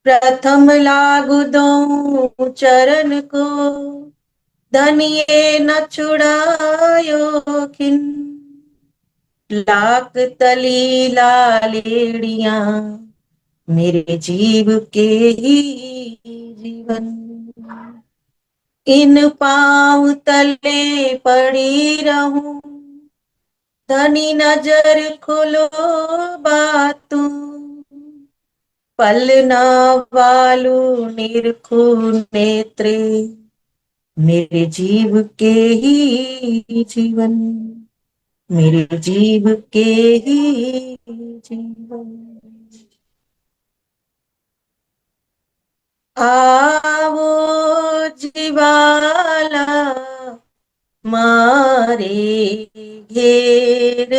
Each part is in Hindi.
प्रथम लागू दो चरण को, धनिये न छुड़ायो खिन। लाख तली लालेड़िया, मेरे जीव के ही जीवन। इन पाँव तले पड़ी रहूं, धनी नजर खोलो बातू। पलना वालू निरखो नेत्रे, मेरे जीव के ही जीवन। मेरे जीव के ही जीवन। आवो जीवाला मारे घेर,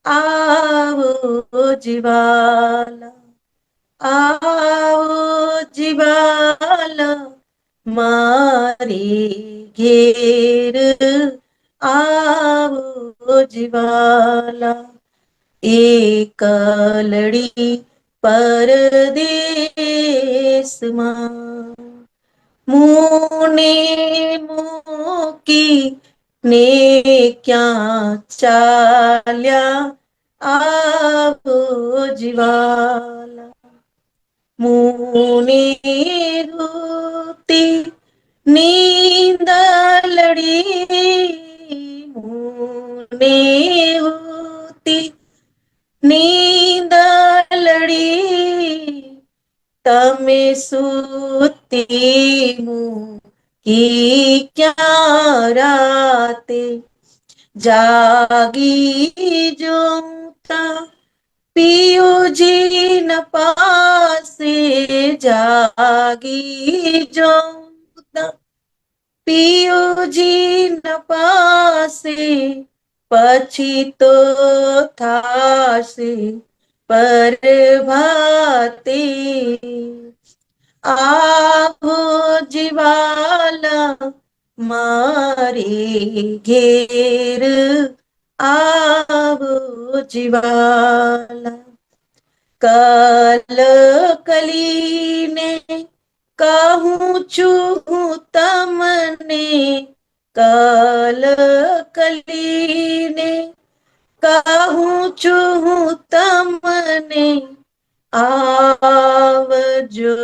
आवो जीवाला, आओ जीवाला मारे घेर। आओ जीवाला, एक लड़ी परदेस मां। मुने मुँह की ने क्या चाल्या, आवो जीवाला। मुने रूती नींद लड़ी, मुने होती नींद लड़ी। तमे सूती मुँह की क्या राते, जागी जो पियो जी न पासे। जागी जो पियो जी न पासे, पछी तो थासे पर भाते। आभो जीवाला मारे घेर, आवो जीवाला। कल कली ने कहूँ चूहू तमने, कल कली ने कहूँ चूहू तमने। आवजो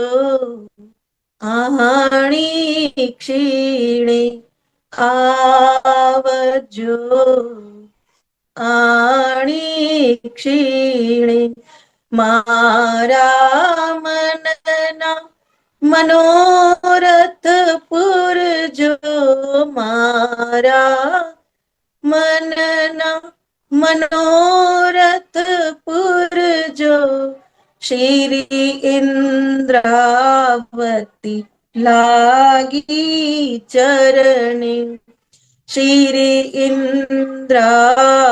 आणी क्षीणे, आवजो आणी क्षीणे। मारा मनना मनोरथ पुरजो, मारा मनना मनोरथ पुरजो। श्री इंद्रावती लागी चरणे, श्री इंद्रावती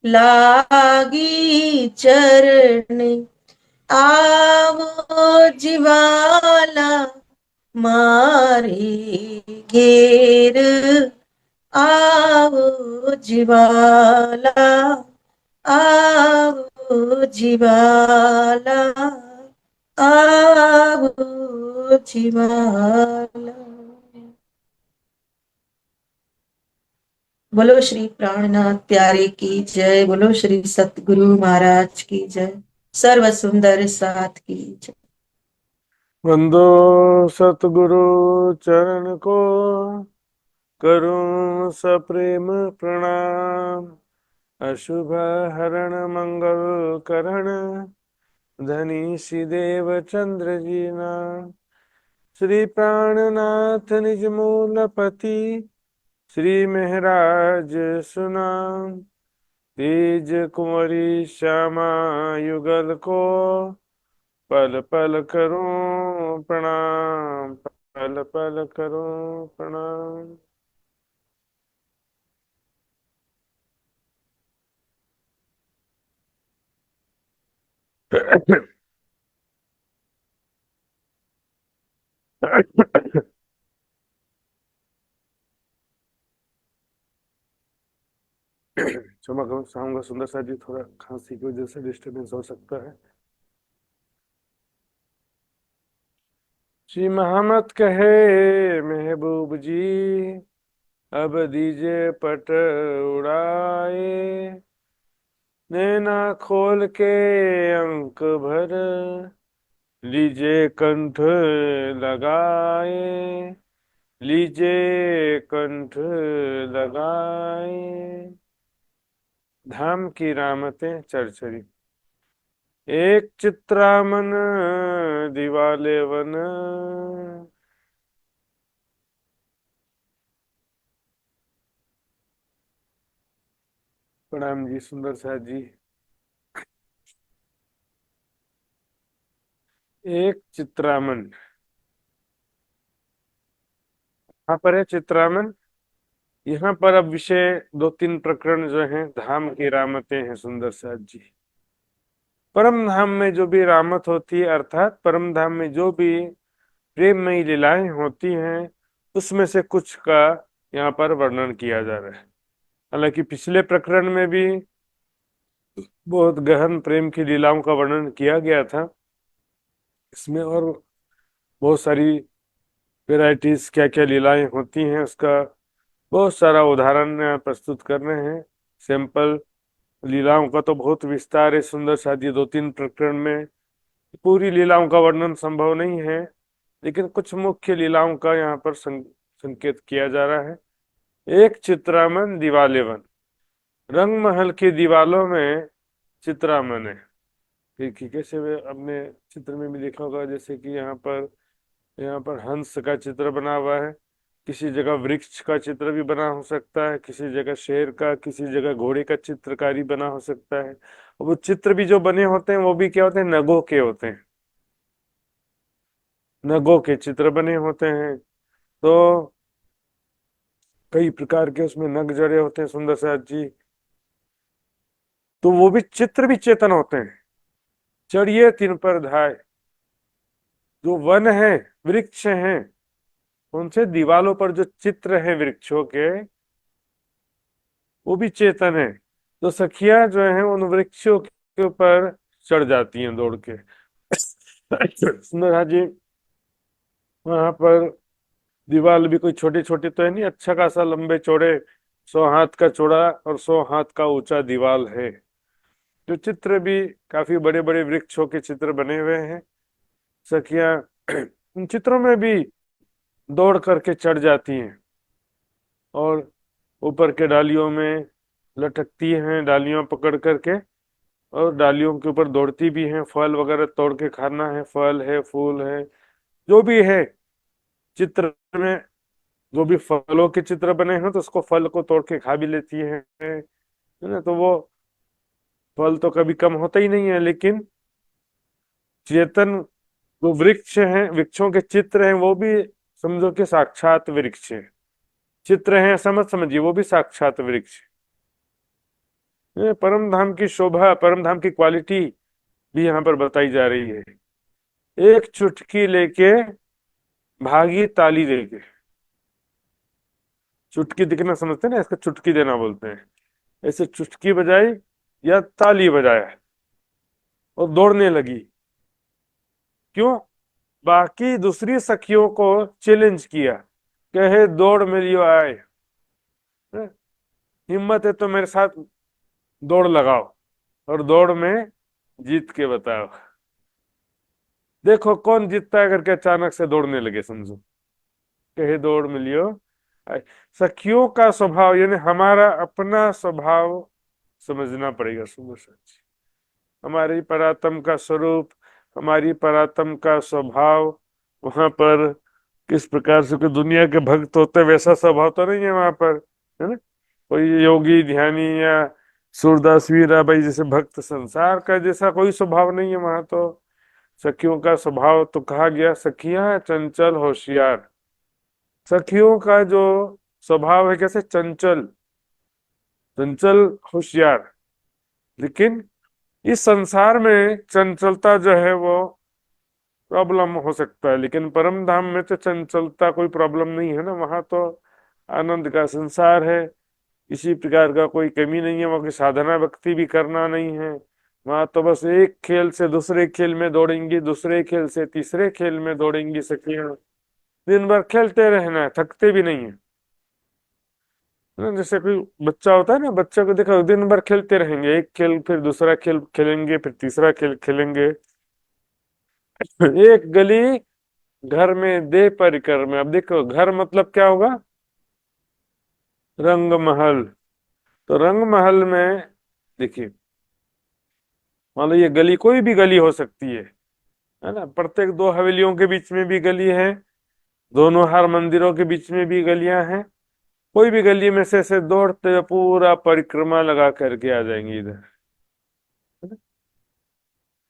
लागी चरणे। आवो जीवाला मारे घेर, आवो जीवाला, आवो जीवाला, आवो जीवाला। बोलो श्री प्राणनाथ प्यारे की जय। बोलो श्री सतगुरु महाराज की जय। सर्व सुंदर साथ की जय। वंदो सतगुरु चरण को, करूं सप्रेम प्रणाम। अशुभ हरण मंगल करण, धनी श्री देव चंद्र जी नाम। श्री प्राणनाथ निज मूल पति, श्री महराज सुनाम। तेज कुंवरी श्यामा युगल को, पल पल करूं प्रणाम, पल पल करूं प्रणाम। क्षमा करो, चाहूंगा सुंदर सा जी, थोड़ा खांसी की वजह से डिस्टर्बेंस हो सकता है। श्री मोहम्मद कहे महबूब जी, अब दीजिए पट उड़ाए, नैना खोल के अंक भर लीजिए कंठ लगाए, लीजिए कंठ लगाए। धाम की रामतें चरचरी। एक चित्रामन दिवाले वन, प्रणाम जी सुंदर साथ जी। एक चित्रामन, यहाँ पर है चित्रामन। यहाँ पर अब विषय दो तीन प्रकरण जो हैं, धाम की रामतें हैं सुंदर साथ जी। परम धाम में जो भी रामत होती है, अर्थात परम धाम में जो भी प्रेममयी लीलाएं होती हैं, उसमें से कुछ का यहाँ पर वर्णन किया जा रहा है। हालांकि पिछले प्रकरण में भी बहुत गहन प्रेम की लीलाओं का वर्णन किया गया था। इसमें और बहुत सारी वेराइटीज, क्या क्या लीलाएं होती हैं, उसका बहुत सारा उदाहरण यहाँ प्रस्तुत कर रहे हैं। सैंपल लीलाओं का तो बहुत विस्तार है सुंदर साथी, दो तीन प्रकरण में पूरी लीलाओं का वर्णन संभव नहीं है, लेकिन कुछ मुख्य लीलाओं का यहाँ पर संकेत किया जा रहा है। एक चित्रामन दिवालेवन, रंग महल की दीवालों में चित्रामन है। कैसे अपने चित्र में भी देखा होगा, जैसे कि यहाँ पर हंस का चित्र बना हुआ है, किसी जगह वृक्ष का चित्र भी बना हो सकता है, किसी जगह शेर का, किसी जगह घोड़े का चित्रकारी बना हो सकता है। और वो चित्र भी जो बने होते हैं वो भी क्या होते हैं, नगों के होते हैं, नगों के चित्र बने होते हैं। तो कई प्रकार के उसमें नग जड़े होते हैं सुंदर साथ जी। तो वो भी चित्र भी चेतन होते हैं। चढ़िए तिन पर धाय, जो वन है, वृक्ष हैं, उनसे दीवालों पर जो चित्र है वृक्षों के, वो भी चेतन है। तो सखियां जो है उन वृक्षों के ऊपर चढ़ जाती हैं दौड़ के। सुंदर जी, वहां पर दीवाल भी कोई छोटी छोटी तो है नहीं, अच्छा खासा लंबे चौड़े, 100 हाथ का चौड़ा और 100 हाथ का ऊंचा दीवाल है। जो चित्र भी काफी बड़े बड़े वृक्षों के चित्र बने हुए हैं। सखियां उन चित्रों में भी दौड़ करके चढ़ जाती हैं और ऊपर के डालियों में लटकती हैं, डालियों पकड़ करके, और डालियों के ऊपर दौड़ती भी हैं। फल वगैरह तोड़ के खाना है, फल है, फूल है, जो भी है चित्र में, जो भी फलों के चित्र बने हैं तो उसको फल को तोड़ के खा भी लेती है ना। तो वो फल तो कभी कम होता ही नहीं है, लेकिन चेतन जो वृक्ष हैं, वृक्षों के चित्र हैं, वो भी समझो कि साक्षात वृक्ष है। चित्र हैं समझ समझिए, वो भी साक्षात वृक्ष है। परम धाम की शोभा, परम धाम की क्वालिटी भी यहाँ पर बताई जा रही है। एक चुटकी लेके भागी ताली देके, चुटकी दिखना समझते हैं ना, इसका चुटकी देना बोलते हैं। ऐसे चुटकी बजाई या ताली बजाया और दौड़ने लगी। क्यों? बाकी दूसरी सखियों को चैलेंज किया, कहे दौड़ में लियो आए, हिम्मत है तो मेरे साथ दौड़ लगाओ और दौड़ में जीत के बताओ। देखो कौन जीतता है करके अचानक से दौड़ने लगे, समझो कहे दौड़ में लियो आए। सखियों का स्वभाव यानी हमारा अपना स्वभाव समझना पड़ेगा सुंदर सच। हमारी परात्म का स्वरूप, हमारी परात्म का स्वभाव, वहां पर किस प्रकार से कोई दुनिया के भक्त होते हैं वैसा स्वभाव तो नहीं है वहां पर, है ना। कोई योगी ध्यानी या सूरदास वीराबाई जैसे भक्त संसार का जैसा कोई स्वभाव नहीं है वहां। तो सखियों का स्वभाव तो कहा गया, सखियां चंचल होशियार। सखियों का जो स्वभाव है कैसे, चंचल, चंचल होशियार। लेकिन इस संसार में चंचलता जो है वो प्रॉब्लम हो सकता है, लेकिन परम धाम में तो चंचलता कोई प्रॉब्लम नहीं है ना। वहां तो आनंद का संसार है, किसी प्रकार का कोई कमी नहीं है, वहां की साधना भक्ति भी करना नहीं है, वहां तो बस एक खेल से दूसरे खेल में दौड़ेंगी, दूसरे खेल से तीसरे खेल में दौड़ेंगी सखियां। दिन भर खेलते रहना है, थकते भी नहीं है ना। जैसे कोई बच्चा होता है ना, बच्चे को देखो दिन भर खेलते रहेंगे, एक खेल फिर दूसरा खेल खेलेंगे, फिर तीसरा खेल खेलेंगे। एक गली घर में दे परिकर में। अब देखो घर मतलब क्या होगा? रंग महल। तो रंग महल में देखिए, मान लो ये गली कोई भी गली हो सकती है ना। प्रत्येक दो हवेलियों के बीच में भी गली है, दोनों हर मंदिरों के बीच में भी गलियां हैं। कोई भी गली में से दौड़ते हुए पूरा परिक्रमा लगा करके आ जाएंगे इधर।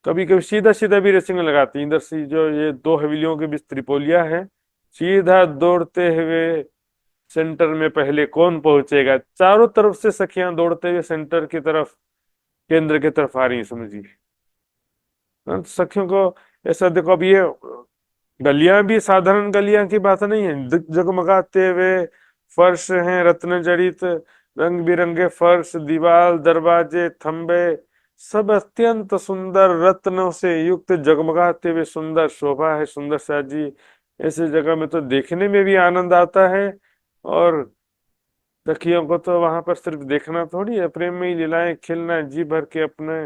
कभी कभी सीधा सीधा भी रेसिंग लगाती हैं। इधर से जो ये दो हवेलियों के बीच त्रिपोलिया है, सीधा दौड़ते हुए सेंटर में पहले कौन पहुंचेगा। चारों तरफ से सखियां दौड़ते हुए सेंटर की तरफ, केंद्र की तरफ आ रही हैं, समझिए। सखियों को ऐसा देखो, अब ये गलियां भी साधारण गलियां की बात नहीं है। जगमगाते हुए फर्श हैं, रत्न जड़ित, रंग बिरंगे फर्श, दीवार, दरवाजे, खंबे, सब अत्यंत सुंदर रत्नों से युक्त जगमगाते हुए सुंदर शोभा है, सुंदर साजी। ऐसी जगह में तो देखने में भी आनंद आता है, और सखियों को तो वहां पर सिर्फ देखना थोड़ी है, प्रेम में ही लीलाएं खेलना है, जी भर के अपने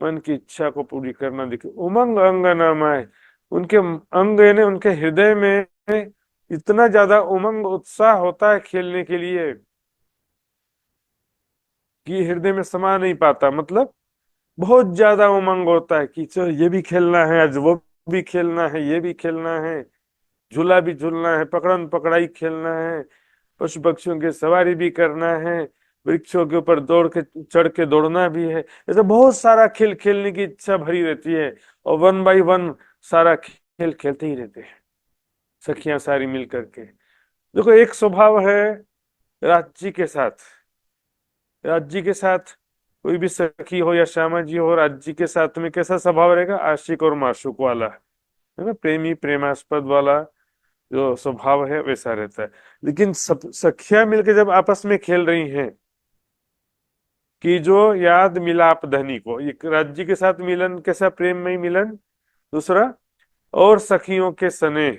मन की इच्छा को पूरी करना। देखिए उमंग अंग नामाए, उनके अंग यानी उनके हृदय में इतना ज्यादा उमंग उत्साह होता है खेलने के लिए कि हृदय में समा नहीं पाता। मतलब बहुत ज्यादा उमंग होता है कि चलो ये भी खेलना है, आज वो भी खेलना है, ये भी खेलना है, झूला भी झूलना है, पकड़न पकड़ाई खेलना है, पशु पक्षियों की सवारी भी करना है, वृक्षों के ऊपर दौड़ के चढ़ के दौड़ना भी है। ऐसे बहुत सारा खेल खेलने की इच्छा भरी रहती है, और वन बाई वन सारा खेल खेलते ही रहते हैं सखियां सारी मिल करके। देखो एक स्वभाव है राज्य के साथ, राज्य के साथ कोई भी सखी हो या श्यामा जी हो, राज्य के साथ में कैसा स्वभाव रहेगा? आशिक और माशूक वाला, है ना, प्रेमी प्रेमास्पद वाला जो स्वभाव है वैसा रहता है। लेकिन सब सखियां मिलकर जब आपस में खेल रही हैं कि जो याद मिलाप धनी को, ये राज्य के साथ मिलन कैसा प्रेममय मिलन, दूसरा और सखियों के स्नेह,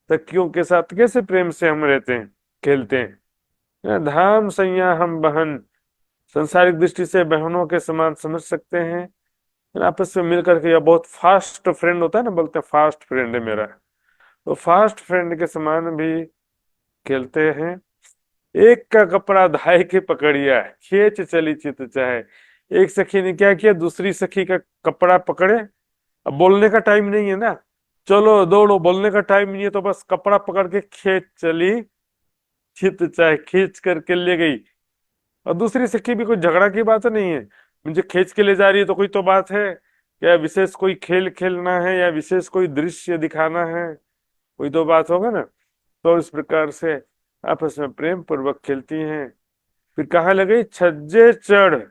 सखियों के साथ कैसे प्रेम से हम रहते हैं, खेलते हैं। धाम सैया हम बहन, संसारिक दृष्टि से बहनों के समान समझ सकते हैं। आपस में मिलकर के, या बहुत फास्ट फ्रेंड होता है ना, बोलते हैं फास्ट फ्रेंड है मेरा, तो फास्ट फ्रेंड के समान भी खेलते हैं। एक का कपड़ा धाय के पकड़िया, खींच चली चित चाहे। एक सखी ने क्या किया, दूसरी सखी का कपड़ा पकड़े। अब बोलने का टाइम नहीं है ना, चलो दौड़ो, बोलने का टाइम नहीं है, तो बस कपड़ा पकड़ के खींच चली चित चाहे, खींच करके ले गई। और दूसरी सखी भी कोई झगड़ा की बात नहीं है, मुझे खींच के ले जा रही है तो कोई तो बात है, या विशेष कोई खेल खेलना है, या विशेष कोई दृश्य दिखाना है, कोई तो बात होगा ना। तो इस प्रकार से आपस में प्रेम पूर्वक खेलती हैं। फिर कहाँ लगे, छज्जे चढ़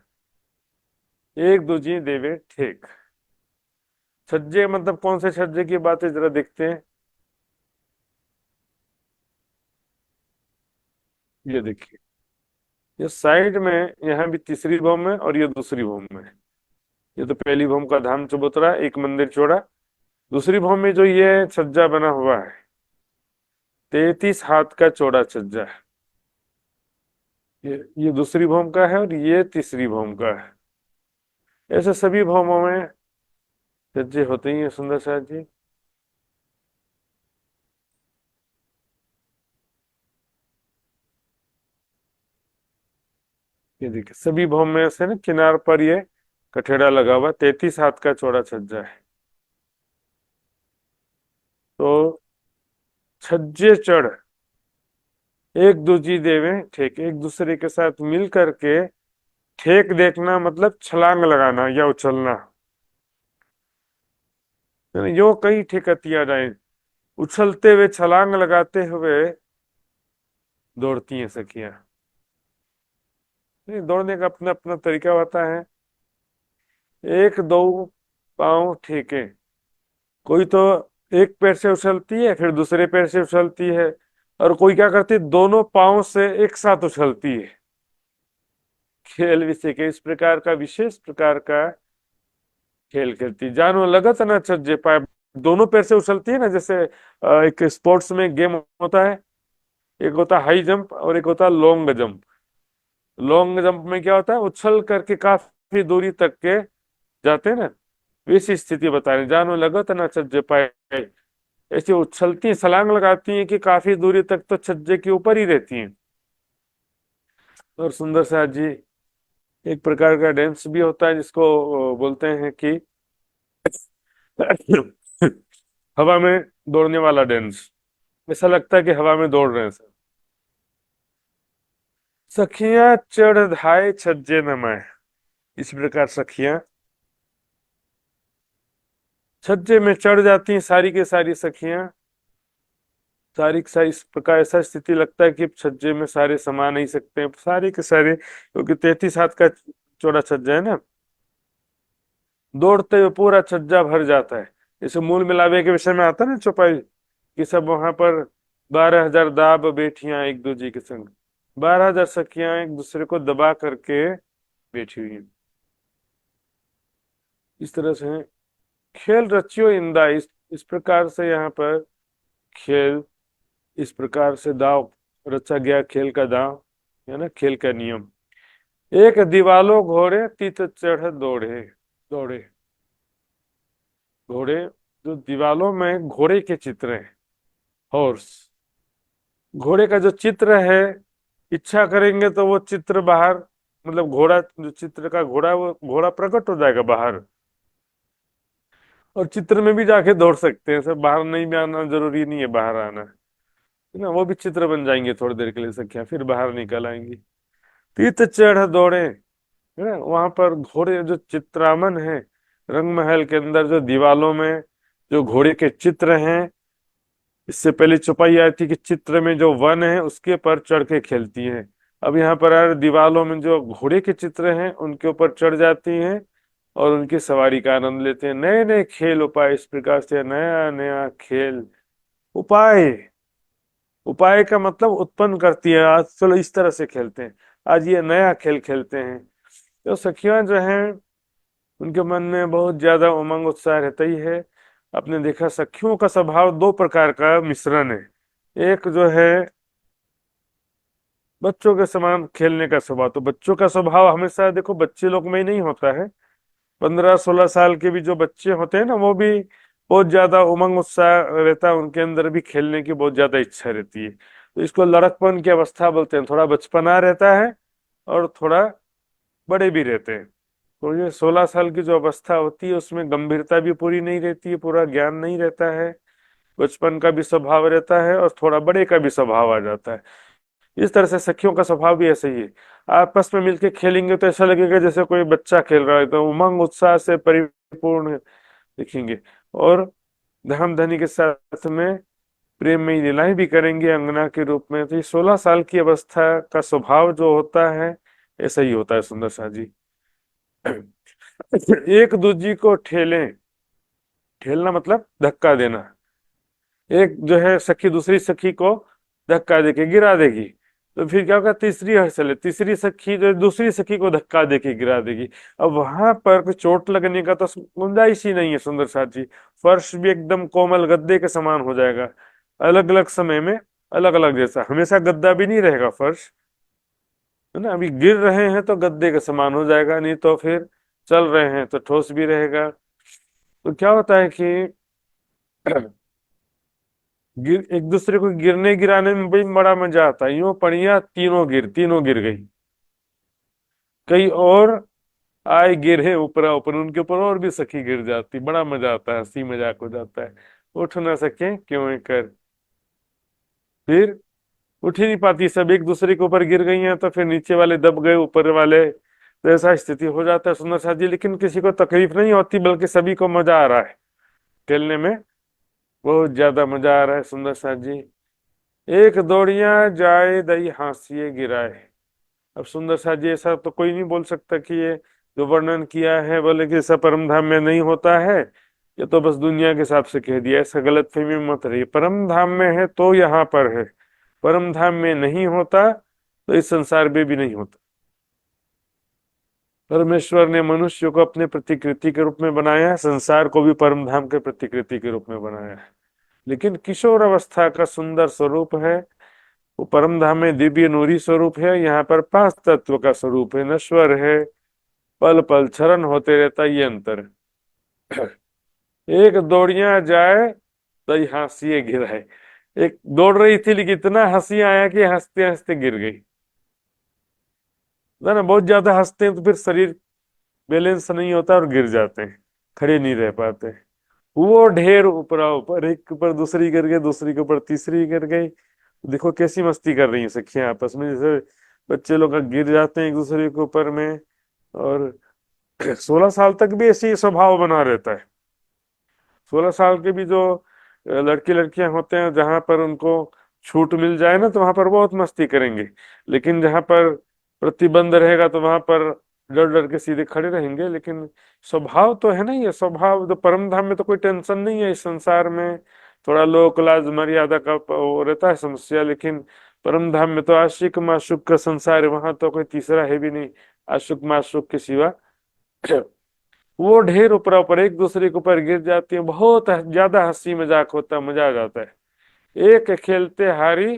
एक दूजी देवे ठेक। छज्जे मतलब कौन से छज्जे की बात है, जरा देखते हैं। ये देखिए, ये साइड में, यहाँ भी तीसरी भौम है और ये दूसरी भौम है। ये तो पहली भौम का धाम चबूतरा, एक मंदिर चौड़ा। दूसरी भौम में जो ये छज्जा बना हुआ है, 33 हाथ का चौड़ा छज्जा है। ये दूसरी भौम का है और ये तीसरी भौम का है। ऐसे सभी भौमों में छज्जे होते ही हैं, सुंदर सा जी। ये देखिए सभी भौम में से ना किनार पर ये कठेड़ा लगा हुआ, 33 हाथ का चौड़ा छज्जा है। तो छज्जे चढ़ एक दूजी देवे ठेक, एक दूसरे के साथ मिल करके ठेक देखना मतलब छलांग लगाना या उछलना, यानी यो कई ठेकतिया जाए, उछलते हुए छलांग लगाते हुए दौड़ती हैं सखियां। नहीं, दौड़ने का अपना अपना तरीका होता है। एक दो पांव ठेके, कोई तो एक पैर से उछलती है, फिर दूसरे पैर से उछलती है, और कोई क्या करती है, दोनों पांव से एक साथ उछलती है। खेल विषय के इस प्रकार का विशेष प्रकार का खेल खेलती, जानो लगत न छज्जे पाए। दोनों पैर से उछलती है ना, जैसे एक स्पोर्ट्स में गेम होता है, एक होता है हाई जंप और एक होता है लॉन्ग जंप। लॉन्ग जंप में क्या होता है, उछल करके काफी दूरी तक के जाते हैं ना, वैसी स्थिति बता रहे, जानो लगत न छज्जे पाए। ऐसी उछलती छलांग लगाती हैं कि काफी दूरी तक तो छज्जे के ऊपर ही रहती हैं। और सुंदर सा जी एक प्रकार का डांस भी होता है जिसको बोलते हैं कि हवा में दौड़ने वाला डांस। ऐसा लगता है कि हवा में दौड़ रहे हैं सब। सखियां चढ़ धाए छज्जे न माए, इस प्रकार सखियां छज्जे में चढ़ जाती हैं, सारी के सारी सखियां, सारी की सारी। इस प्रकार ऐसा स्थिति लगता है कि छज्जे में सारे समा नहीं सकते हैं, सारे के सारे, क्योंकि 33 हाथ का चौड़ा छज्जा है ना। दौड़ते हुए पूरा छज्जा भर जाता है। जैसे मूल मिलावे के विषय में आता है ना चौपाई, कि सब वहां पर 12,000 दाब बेटियां एक दूसरे के संग, 12,000 सखियां एक दूसरे को दबा करके बैठी हुई हैं। इस तरह से खेल रचियो इंदा, इस प्रकार से यहाँ पर खेल, इस प्रकार से दाव रचा गया, खेल का दाव है ना, खेल का नियम। एक दीवालो घोड़े तीत चढ़ दौड़े, दौड़े घोड़े, जो दीवालों में घोड़े के चित्र हैं, हॉर्स, घोड़े का जो चित्र है, इच्छा करेंगे तो वो चित्र बाहर, मतलब घोड़ा जो चित्र का घोड़ा है, वो घोड़ा प्रकट हो जाएगा बाहर। और चित्र में भी जाके दौड़ सकते हैं, सब बाहर नहीं भी आना जरूरी नहीं है, बाहर आना है ना, वो भी चित्र बन जाएंगे थोड़ी देर के लिए सखियां, फिर बाहर निकल आएंगी। तीत चढ़ दौड़े, है ना, वहां पर घोड़े जो चित्रामन है, रंग महल के अंदर जो दीवालों में जो घोड़े के चित्र हैं, इससे पहले छुपाई आई थी कि चित्र में जो वन है उसके पर चढ़ के खेलती हैं। अब यहाँ पर दीवालों में जो घोड़े के चित्र हैं उनके ऊपर चढ़ जाती हैं और उनकी सवारी का आनंद लेते हैं। नए नए खेल उपाय, इस प्रकार से नया नया खेल उपाय, उपाय का मतलब उत्पन्न करती है, आज चलो इस तरह से खेलते हैं, आज ये नया खेल खेलते हैं। तो सखियां जो हैं उनके मन में बहुत ज्यादा उमंग उत्साह रहता ही है। आपने देखा सखियों का स्वभाव दो प्रकार का मिश्रण है। एक जो है बच्चों के समान खेलने का स्वभाव, तो बच्चों का स्वभाव हमेशा देखो बच्चे लोग में ही नहीं होता है, 15-16 साल के भी जो बच्चे होते हैं ना, वो भी बहुत ज्यादा उमंग उत्साह रहता है उनके अंदर भी, खेलने की बहुत ज्यादा इच्छा रहती है। तो इसको लड़कपन की अवस्था बोलते हैं, थोड़ा बचपना रहता है और थोड़ा बड़े भी रहते हैं। तो ये 16 साल की जो अवस्था होती है उसमें गंभीरता भी पूरी नहीं रहती है, पूरा ज्ञान नहीं रहता है, बचपन का भी स्वभाव रहता है और थोड़ा बड़े का भी स्वभाव आ जाता है। इस तरह से सखियों का स्वभाव भी ऐसा ही है। आपस में मिलके खेलेंगे तो ऐसा लगेगा जैसे कोई बच्चा खेल रहा है, तो उमंग उत्साह से परिपूर्ण दिखेंगे। और धन धनी के साथ में प्रेम में लीलाएं भी करेंगे अंगना के रूप में। तो ये 16 साल की अवस्था का स्वभाव जो होता है ऐसा ही होता है सुंदर सा जी। एक दूजी को ठेलें, ठेलना मतलब धक्का देना। एक जो है सखी दूसरी सखी को धक्का देके गिरा देगी, तो फिर क्या होगा, तीसरी हर चले, तीसरी सखी जो है दूसरी सखी को धक्का देके गिरा देगी। अब वहां पर कोई चोट लगने का तो गुंजाइश ही नहीं है सुंदर साथ जी। फर्श भी एकदम कोमल गद्दे के समान हो जाएगा, अलग अलग समय में अलग अलग जैसा, हमेशा गद्दा भी नहीं रहेगा फर्श, है ना। अभी गिर रहे हैं तो गद्दे के समान हो जाएगा, नहीं तो फिर चल रहे हैं तो ठोस भी रहेगा। तो क्या होता है कि गिर एक दूसरे को गिरने गिराने में भी बड़ा मजा आता है। यूं पढ़िया तीनों गिर गई, कई और आए गिरे ऊपरा ऊपर, उनके ऊपर और भी सखी गिर जाती, बड़ा मजा आता है, हंसी मजाक हो जाता है। उठ ना सके क्यों कर, फिर उठ ही नहीं पाती, सब एक दूसरे के ऊपर गिर गई हैं तो फिर नीचे वाले दब गए ऊपर वाले, तो ऐसा स्थिति हो जाता है सुंदर साथ जी। लेकिन किसी को तकलीफ नहीं होती, बल्कि सभी को मजा आ रहा है खेलने में, बहुत ज्यादा मजा आ रहा है सुंदर साथ जी। एक दौड़िया जाए दई हाशिए गिराए। अब सुंदर साथ जी ऐसा तो कोई नहीं बोल सकता कि ये जो वर्णन किया है बोले कि ऐसा परम धाम में नहीं होता है, ये तो बस दुनिया के हिसाब से कह दिया। ऐसा गलत फहमी मत रही, परम धाम में है तो यहाँ पर है, परम धाम में नहीं होता तो इस संसार में भी नहीं होता। परमेश्वर ने मनुष्य को अपने प्रतिकृति के रूप में बनाया है, संसार को भी परम धाम के प्रतिकृति के रूप में बनाया है। लेकिन किशोर अवस्था का सुंदर स्वरूप है, वो परम धाम में दिव्य नूरी स्वरूप है, यहाँ पर पांच तत्व का स्वरूप है, नश्वर है, पल पल क्षरण होते रहता, ये अंतर है। एक दौड़िया जाए तो हंसिए गिराए। एक दौड़ रही थी लेकिन इतना हंसी आया कि हंसते हंसते गिर गई, ना बहुत ज्यादा हंसते हैं तो फिर शरीर बैलेंस नहीं होता और गिर जाते हैं, खड़े नहीं रह पाते। वो ढेर ऊपर ऊपर, एक के ऊपर दूसरी कर गई, दूसरी के ऊपर तीसरी कर गई। देखो कैसी मस्ती कर रही है सखियां आपस में, जैसे बच्चे लोग गिर जाते हैं एक दूसरे के ऊपर में। और 16 साल तक भी ऐसी स्वभाव बना रहता है। 16 साल के भी जो लड़की लड़कियां होते हैं, जहां पर उनको छूट मिल जाए ना तो वहां पर बहुत मस्ती करेंगे, लेकिन जहां पर प्रतिबंध रहेगा तो वहां पर डर डर के सीधे खड़े रहेंगे। लेकिन स्वभाव तो है ना, ये स्वभाव तो परम धाम में तो कोई टेंशन नहीं है। इस संसार में थोड़ा लोक लाज मर्यादा का वो रहता है समस्या, लेकिन परम धाम में तो आशिक माशुक का संसार है, वहां तो कोई तीसरा है भी नहीं आशिक माशुक के सिवा। वो ढेर ऊपर ऊपर एक दूसरे के ऊपर गिर जाती है, बहुत ज्यादा हंसी मजाक होता है, मजा आ जाता है। एक खेलते हारी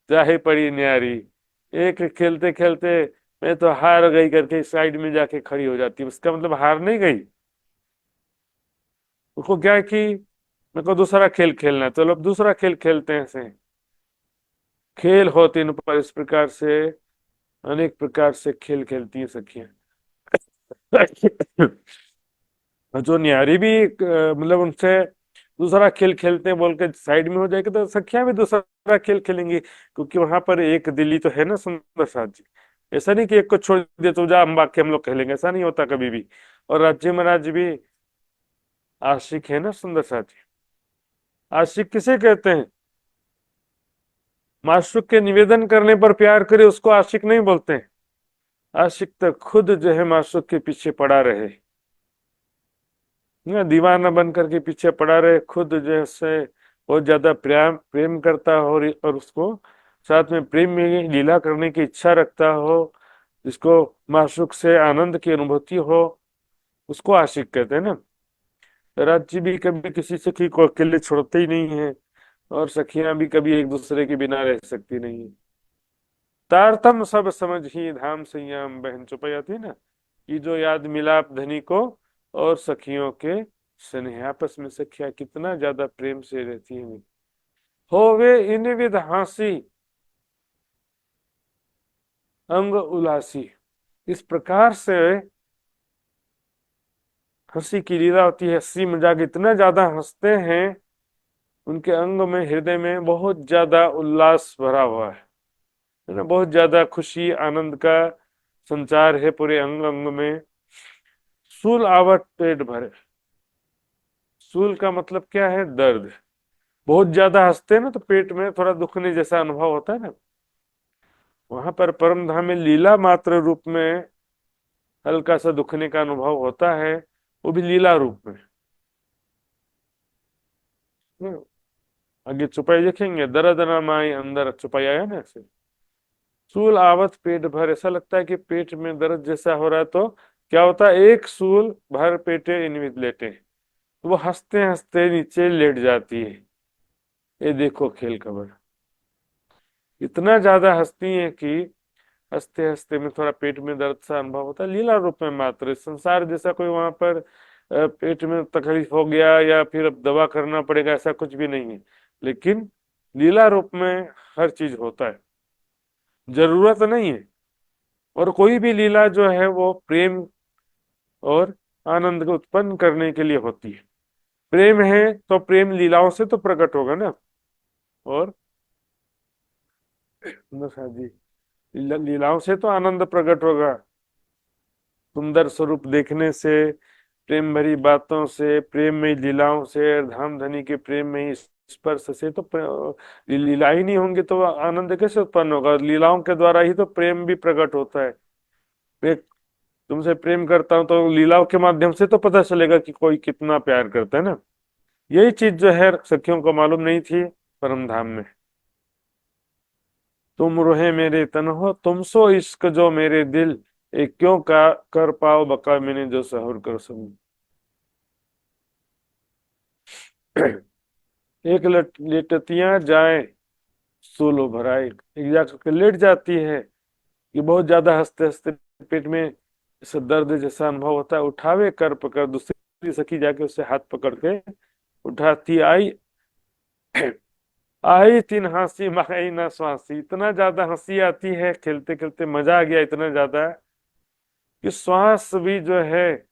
जाहे पड़ी न्यारी, एक खेलते खेलते मैं तो हार गई करके साइड में जाके खड़ी हो जाती है। उसका मतलब हार नहीं गई, उसको क्या है कि मेरे को दूसरा खेल खेलना है, चलो अब दूसरा खेल खेलते हैं। ऐसे खेल होते इन पर इस प्रकार से, अनेक प्रकार से खेल खेलती है सखियां। जो न्यारी भी मतलब उनसे दूसरा खेल खेलते हैं बोल के साइड में हो जाएगी तो सखियां भी दूसरा खेल खेलेंगी, क्योंकि वहां पर एक दिल्ली तो है ना सुंदर साथ जी। ऐसा नहीं कि एक को छोड़ दिया तो जा हम बाकी हम लोग खेलेंगे, ऐसा नहीं होता कभी भी। और राज्य महाराज भी आशिक है ना सुंदर साथ जी। आशिक किसे कहते हैं? माशूक के निवेदन करने पर प्यार करे उसको आशिक नहीं बोलते हैं। आशिक तो खुद जो है माशूक के पीछे पड़ा रहे, ना दीवाना बन करके पीछे पड़ा रहे, खुद जैसे बहुत ज्यादा प्रेम प्रेम करता हो और उसको साथ में प्रेम में लीला करने की इच्छा रखता हो, जिसको माशूक से आनंद की अनुभूति हो, उसको आशिक कहते हैं ना। राज्य भी कभी किसी सखी को अकेले छोड़ते ही नहीं है, और सखियां भी कभी एक दूसरे के बिना रह सकती नहीं है। तारतम सब समझ ही धाम संयम बहन चुपैया थी ना, कि जो याद मिलाप धनी को और सखियों के स्नेह, आपस में सखियां कितना ज्यादा प्रेम से रहती हैं। होवे इन विध हासी अंग उलासी, इस प्रकार से हंसी की लीला होती है, हंसी मजाक इतना ज्यादा हंसते हैं, उनके अंग में हृदय में बहुत ज्यादा उल्लास भरा हुआ है ना, बहुत ज्यादा खुशी आनंद का संचार है पूरे अंग अंग में। सूल आवट पेट भरे, सूल का मतलब क्या है? दर्द। बहुत ज्यादा हंसते हैं ना तो पेट में थोड़ा दुखने जैसा अनुभव होता है ना, वहां पर परम धाम में लीला मात्र रूप में हल्का सा दुखने का अनुभव होता है, वो भी लीला रूप में। आगे चुपाई देखेंगे, दर्द न माई अंदर चुपाई आया ना ऐसे। सूल आवत पेट भर, ऐसा लगता है कि पेट में दर्द जैसा हो रहा है, तो क्या होता है, एक सूल भर पेटे इनविद लेटे, तो वो हंसते हंसते नीचे लेट जाती है। ये देखो खेल खबर, इतना ज्यादा हंसती है कि हंसते हंसते में थोड़ा पेट में दर्द सा अनुभव होता है, लीला रूप में मात्र। संसार जैसा कोई वहां पर पेट में तकलीफ हो गया या फिर अब दवा करना पड़ेगा, ऐसा कुछ भी नहीं है। लेकिन लीला रूप में हर चीज होता है, जरूरत नहीं है। और कोई भी लीला जो है वो प्रेम और आनंद को उत्पन्न करने के लिए होती है। प्रेम है तो प्रेम लीलाओं से तो प्रकट होगा ना। और नशा जी, लीलाओं से तो आनंद प्रकट होगा, सुंदर स्वरूप देखने से, प्रेम भरी बातों से, प्रेम में लीलाओं से, धाम धनी के प्रेम में ही स्पर्श से तो लीला ही नहीं होंगे तो आनंद कैसे उत्पन्न होगा? लीलाओं के द्वारा ही तो प्रेम भी प्रकट होता है। मैं तुमसे प्रेम करता हूं तो लीलाओं के माध्यम से तो पता चलेगा कि कोई कितना प्यार करता है ना। यही चीज जो है सखियों को मालूम नहीं थी परम धाम में। तुम रोहे मेरे तन हो, तुम सो इश्क जो मेरे दिल, एक क्यों का कर पाओ बका मैंने जो सहूर कर सकूं। एक लेटतियां जाए सोलो भराए, एक जाकर के लेट जाती है कि बहुत ज्यादा हंसते हंसते पेट में ऐसा दर्द जैसा अनुभव होता है, उठावे कर पकड़, दूसरी सखी जाके उससे हाथ पकड़ के उठाती आई। आई तीन हंसी माई ना स्वासी, इतना ज्यादा हंसी आती है, खेलते खेलते मजा आ गया इतना ज्यादा कि श्वास भी जो है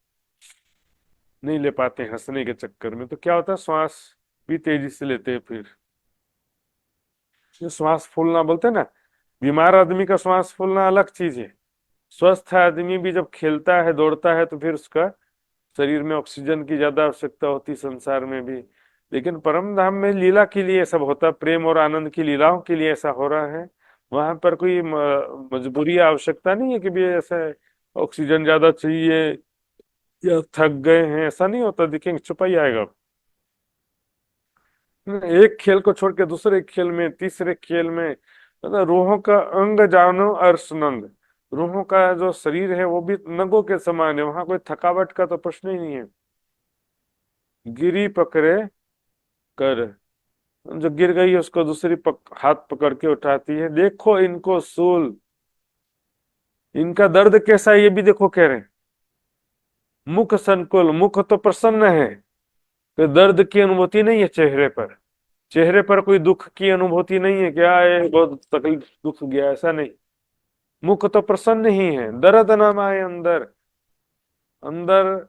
नहीं ले पाते हंसने के चक्कर में। तो क्या होता है, श्वास भी तेजी से लेते हैं फिर। ये श्वास फूलना बोलते हैं ना, बीमार आदमी का श्वास फूलना अलग चीज है। स्वस्थ आदमी भी जब खेलता है दौड़ता है तो फिर उसका शरीर में ऑक्सीजन की ज्यादा आवश्यकता होती, संसार में भी। लेकिन परम धाम में लीला के लिए सब होता है, प्रेम और आनंद की लीलाओं के लिए ऐसा हो रहा है। वहां पर कोई मजबूरी या आवश्यकता नहीं है कि भी ऐसा ऑक्सीजन ज्यादा चाहिए या थक गए हैं, ऐसा नहीं होता। देखेंगे छुपाई आएगा। एक खेल को छोड़ के दूसरे खेल में, तीसरे खेल में, मतलब रूहों का अंग जानो अर्श नंग, रूहों का जो शरीर है वो भी नंगों के समान है, वहां कोई थकावट का तो प्रश्न ही नहीं है। गिरी पकड़े कर, जो गिर गई है उसको दूसरी हाथ पकड़ के उठाती है। देखो इनको सूल, इनका दर्द कैसा है ये भी देखो, कह रहे हैं। मुख संकुल, मुख तो प्रसन्न है, तो दर्द की अनुभूति नहीं है चेहरे पर। चेहरे पर कोई दुख की अनुभूति नहीं है, क्या है बहुत तकलीफ दुख गया, ऐसा नहीं। मुख तो प्रसन्न ही है, दर्द ना आए अंदर। अंदर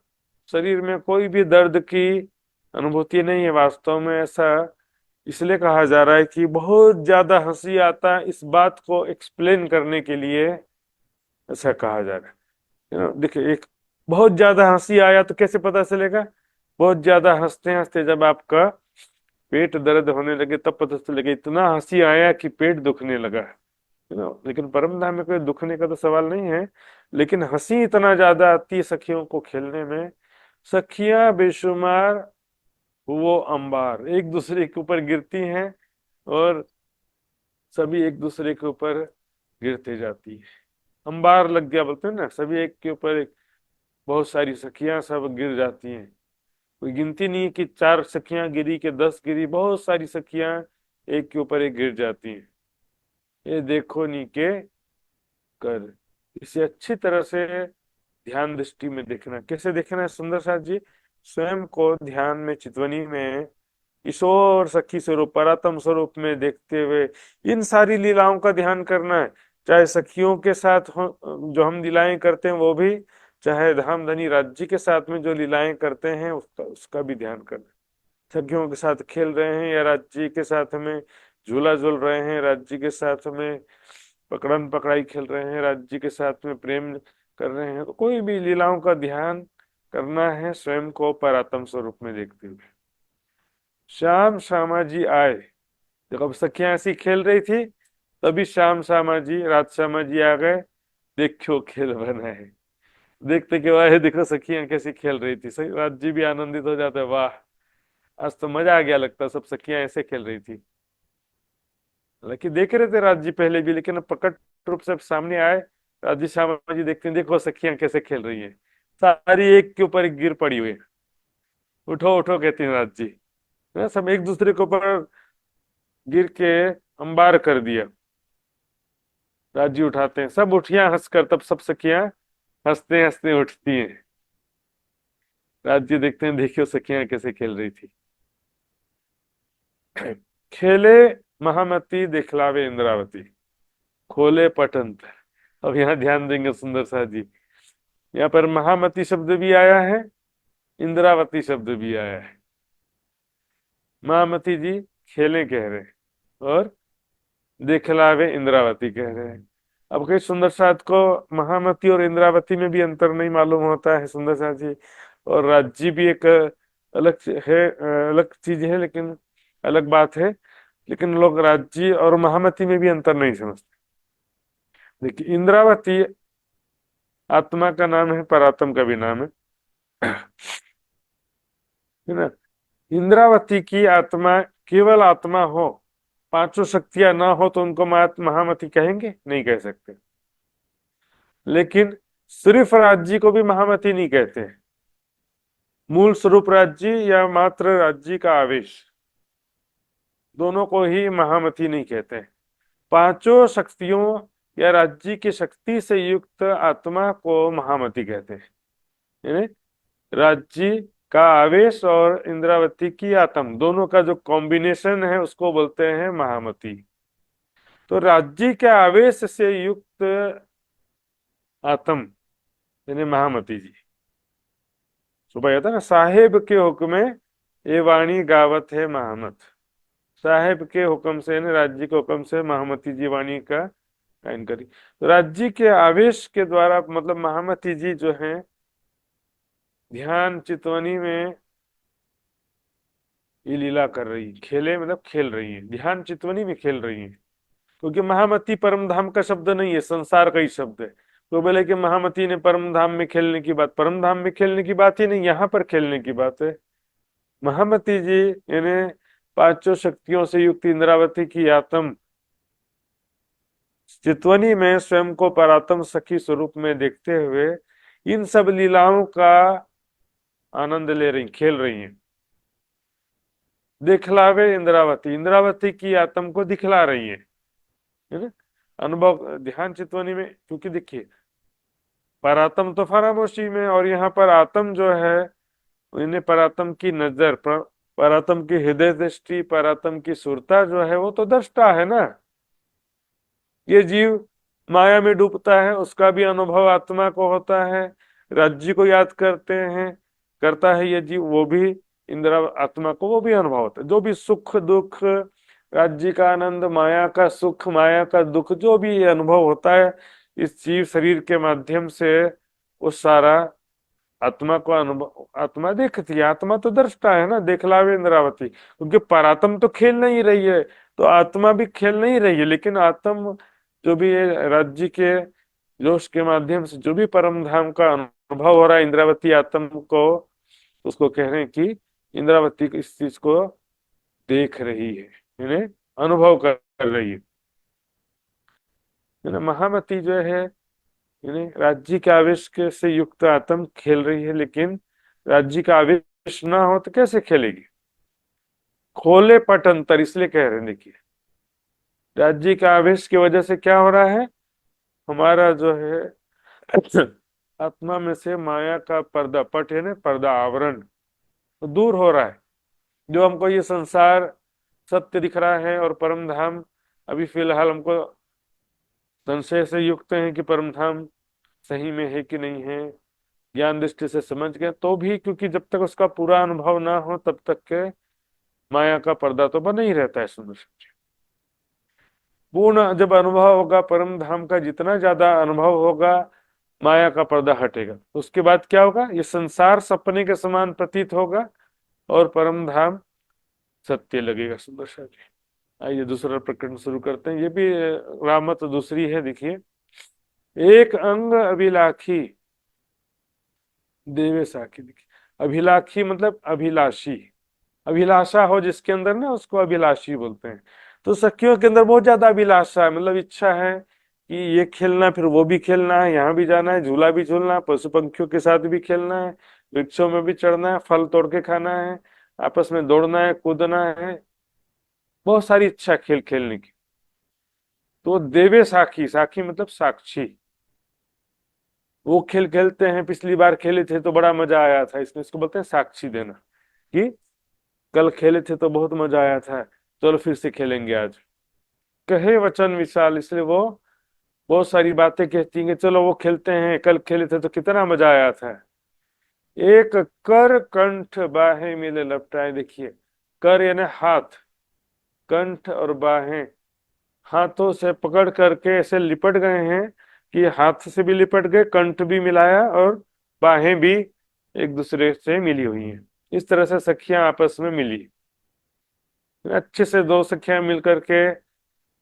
शरीर में कोई भी दर्द की अनुभूति नहीं है वास्तव में। ऐसा इसलिए कहा जा रहा है कि बहुत ज्यादा हंसी आता है, इस बात को एक्सप्लेन करने के लिए ऐसा कहा जा रहा है। देखिए, एक बहुत ज्यादा हंसी आया तो कैसे पता चलेगा? बहुत ज्यादा हंसते हंसते जब आपका पेट दर्द होने लगे तब पता चलेगा इतना हंसी आया कि पेट दुखने लगा लेकिन परम धाम में कोई दुखने का तो सवाल नहीं है, लेकिन हंसी इतना ज्यादा आती है सखियों को खेलने में। सखियां बेशुमार वो अंबार, एक दूसरे के ऊपर गिरती हैं और सभी एक दूसरे के ऊपर गिरते जाती है। अंबार लग गया बोलते हैं ना, सभी एक के ऊपर एक, बहुत सारी सखियां सब गिर जाती हैं। कोई गिनती नहीं है कि 4 सखियां गिरी के 10 गिरी, बहुत सारी सखियां एक के ऊपर एक गिर जाती हैं। ये देखो नीके कर, इसे अच्छी तरह से ध्यान दृष्टि में देखना। कैसे देखना है सुंदर साथ जी? स्वयं को ध्यान में, चितवनी में ईश्वर सखी स्वरूप, परात्म स्वरूप में देखते हुए इन सारी लीलाओं का ध्यान करना है। चाहे सखियों के साथ जो हम लीलाएं करते हैं वो भी, चाहे धाम धनी राज्य के साथ में जो लीलाएं करते हैं उसका उसका भी ध्यान करना है। सखियों के साथ खेल रहे हैं या राज्य के साथ में झूला झूल रहे हैं, राज्य के साथ में पकड़न पकड़ाई खेल रहे हैं, राज्य के साथ में प्रेम कर रहे हैं, तो कोई भी लीलाओं का ध्यान करना है स्वयं को परात्म स्वरूप में देखते हुए। श्याम श्यामा जी आए, जब अब सखियां ऐसी खेल रही थी तभी श्याम श्यामा जी, रात श्यामा जी आ गए। देखो खेल बना है, देखते के वाह देखो सखियां कैसी खेल रही थी। सही, रात जी भी आनंदित हो जाते, वाह आज तो मजा आ गया, लगता सब सखियां ऐसे खेल रही थी। हालांकि देख रहे थे राज जी पहले भी, लेकिन अब प्रकट रूप से सामने आए। राज जी श्यामा जी देखते हैं, देखो सखियां कैसे खेल रही हैं, सारी एक के ऊपर एक गिर पड़ी हुई है। उठो उठो कहती हैं राज जी, सब एक दूसरे के ऊपर गिर के अंबार कर दिया। राज जी उठाते हैं, सब उठिया हंसकर, तब सब सखियां हंसते हंसते उठती हैं। राज जी देखते हैं, देखियो सखियां कैसे खेल रही थी। खेले महामती दिखलावे इंद्रावती, खोले पटंत। अब यहाँ ध्यान देंगे सुंदर सा जी, यहाँ पर महामती शब्द भी आया है, इंद्रावती शब्द भी आया है। महामती जी खेले कह रहे हैं और दिखलावे इंद्रावती कह रहे हैं। अब कई सुंदर साथ को महामती और इंद्रावती में भी अंतर नहीं मालूम होता है सुंदर साथ जी। और राज्य भी एक अलग है, अलग चीज है, लेकिन अलग बात है। लेकिन लोग राज्य और महामती में भी अंतर नहीं समझते। देखिए, इंद्रावती आत्मा का नाम है, परात्म का भी नाम है ना। इंद्रावती की आत्मा केवल आत्मा हो, 5 शक्तियां ना हो तो उनको महामती कहेंगे? नहीं कह सकते। लेकिन सिर्फ राज्य को भी महामती नहीं कहते, मूल स्वरूप राज्य या मात्र राज्य का आवेश, दोनों को ही महामती नहीं कहते। पांचों शक्तियों या राज्य की शक्ति से युक्त आत्मा को महामती कहते हैं। यानी राज्य का आवेश और इंद्रावती की आत्म, दोनों का जो कॉम्बिनेशन है उसको बोलते हैं महामती। तो राज्य के आवेश से युक्त आत्म यानी महामती जी। सुबह कहता ना, साहेब के हुक्म ये वाणी गावत है महामत। साहेब के हुक्म से यानी राज्य के हुक्म से महामती जी वाणी का गायन करी। तो राज्य के आवेश के द्वारा मतलब महामती जी जो है ध्यान चितवनी में ये लीला कर रही है, खेले मतलब खेल रही है, ध्यान चितवनी में खेल रही है। क्योंकि महामती परम धाम का शब्द नहीं है, संसार का ही शब्द है। तो बोले कि महामती ने परम धाम में खेलने की बात, परम धाम में खेलने की बात ही नहीं, यहाँ पर खेलने की बात है। महामती जी यानी पांचों शक्तियों से युक्त इंद्रावती की आत्म चितवनी में स्वयं को परात्म सखी स्वरूप में देखते हुए इन सब लीलाओं का आनंद ले रही, खेल रही हैं। दिखलावे इंद्रावती, इंद्रावती की आत्म को दिखला रही है ना। अनुभव ध्यान चितवनी में, क्योंकि देखिए परात्म तो फरामोशी में, और यहाँ पर आत्म जो है इन्हें परात्म की नजर, परात्म की हृदय दृष्टि, परात्म की सुरता जो है वो तो दृष्टा है ना। ये जीव माया में डूबता है, उसका भी अनुभव आत्मा को होता है। राज्य को याद करते हैं, करता है ये जीव, वो भी इंद्रा आत्मा को वो भी अनुभव होता है। जो भी सुख दुख, राज्य का आनंद, माया का सुख, माया का दुख, जो भी ये अनुभव होता है इस जीव शरीर के माध्यम से, वो सारा आत्मा को अनुभव, आत्मा देखती है। आत्मा तो दृष्टा है ना, देखलावे इंद्रावती, क्योंकि परात्म तो खेल नहीं रही है तो आत्मा भी खेल नहीं रही है। लेकिन आत्म जो भी है राज्य के जोश के माध्यम से जो भी परम धाम का अनुभव हो रहा है इंद्रावती आत्म को, उसको कह रहे हैं कि इंद्रावती इस चीज को देख रही है, यानी अनुभव कर रही है। महामती जो है यानी राज्य के आवेश के से युक्त आत्म खेल रही है, लेकिन राज्य का आवेश ना हो तो कैसे खेलेगी। खोले पट अंतर, इसलिए कह रहे हैं देखिए राज्य का आवेश की वजह से क्या हो रहा है, हमारा जो है आत्मा में से माया का पर्दा, पट है ना पर्दा, आवरण तो दूर हो रहा है। जो हमको ये संसार सत्य दिख रहा है और परम धाम अभी फिलहाल हमको संशय से युक्त है कि परम धाम सही में है कि नहीं है, ज्ञान दृष्टि से समझ गए तो भी, क्योंकि जब तक उसका पूरा अनुभव ना हो तब तक के माया का पर्दा तो बना ही रहता है। सुंदर पूर्ण जब अनुभव होगा परम धाम का, जितना ज्यादा अनुभव होगा माया का पर्दा हटेगा, उसके बाद क्या होगा, ये संसार सपने के समान प्रतीत होगा और परम धाम सत्य लगेगा। सुंदर जी आइए दूसरा प्रकरण शुरू करते हैं। ये भी रामत दूसरी है। देखिए, एक अंग अभिलाखी देवे साखी। देखिए अभिलाखी मतलब अभिलाषी, अभिलाषा हो जिसके अंदर ना उसको अभिलाषी बोलते हैं। तो सखियों के अंदर बहुत ज्यादा अभिलाषा है, मतलब इच्छा है कि ये खेलना, फिर वो भी खेलना है, यहाँ भी जाना है, झूला भी झूलना है, पशु पंखियों के साथ भी खेलना है, वृक्षों में भी चढ़ना है, फल तोड़ के खाना है, आपस में दौड़ना है, कूदना है, बहुत सारी इच्छा खेल खेलने की। तो देवे साखी, साखी मतलब साक्षी, वो खेल खेलते हैं, पिछली बार खेले थे तो बड़ा मजा आया था, इसमें इसको बोलते हैं साक्षी देना, कि कल खेले थे तो बहुत मजा आया था, चलो फिर से खेलेंगे आज। कहे वचन विशाल, इसलिए वो बहुत सारी बातें कहती हैं कि चलो वो खेलते हैं, कल खेले थे तो कितना मजा आया था। एक कर कंठ बाहें मिले लपटाए। देखिए कर यानी हाथ, कंठ और बाहें, हाथों से पकड़ करके ऐसे लिपट गए हैं कि हाथ से भी लिपट गए, कंठ भी मिलाया और बाहें भी एक दूसरे से मिली हुई हैं। इस तरह से सखियां आपस में मिली, अच्छे से दो सखियां मिलकर के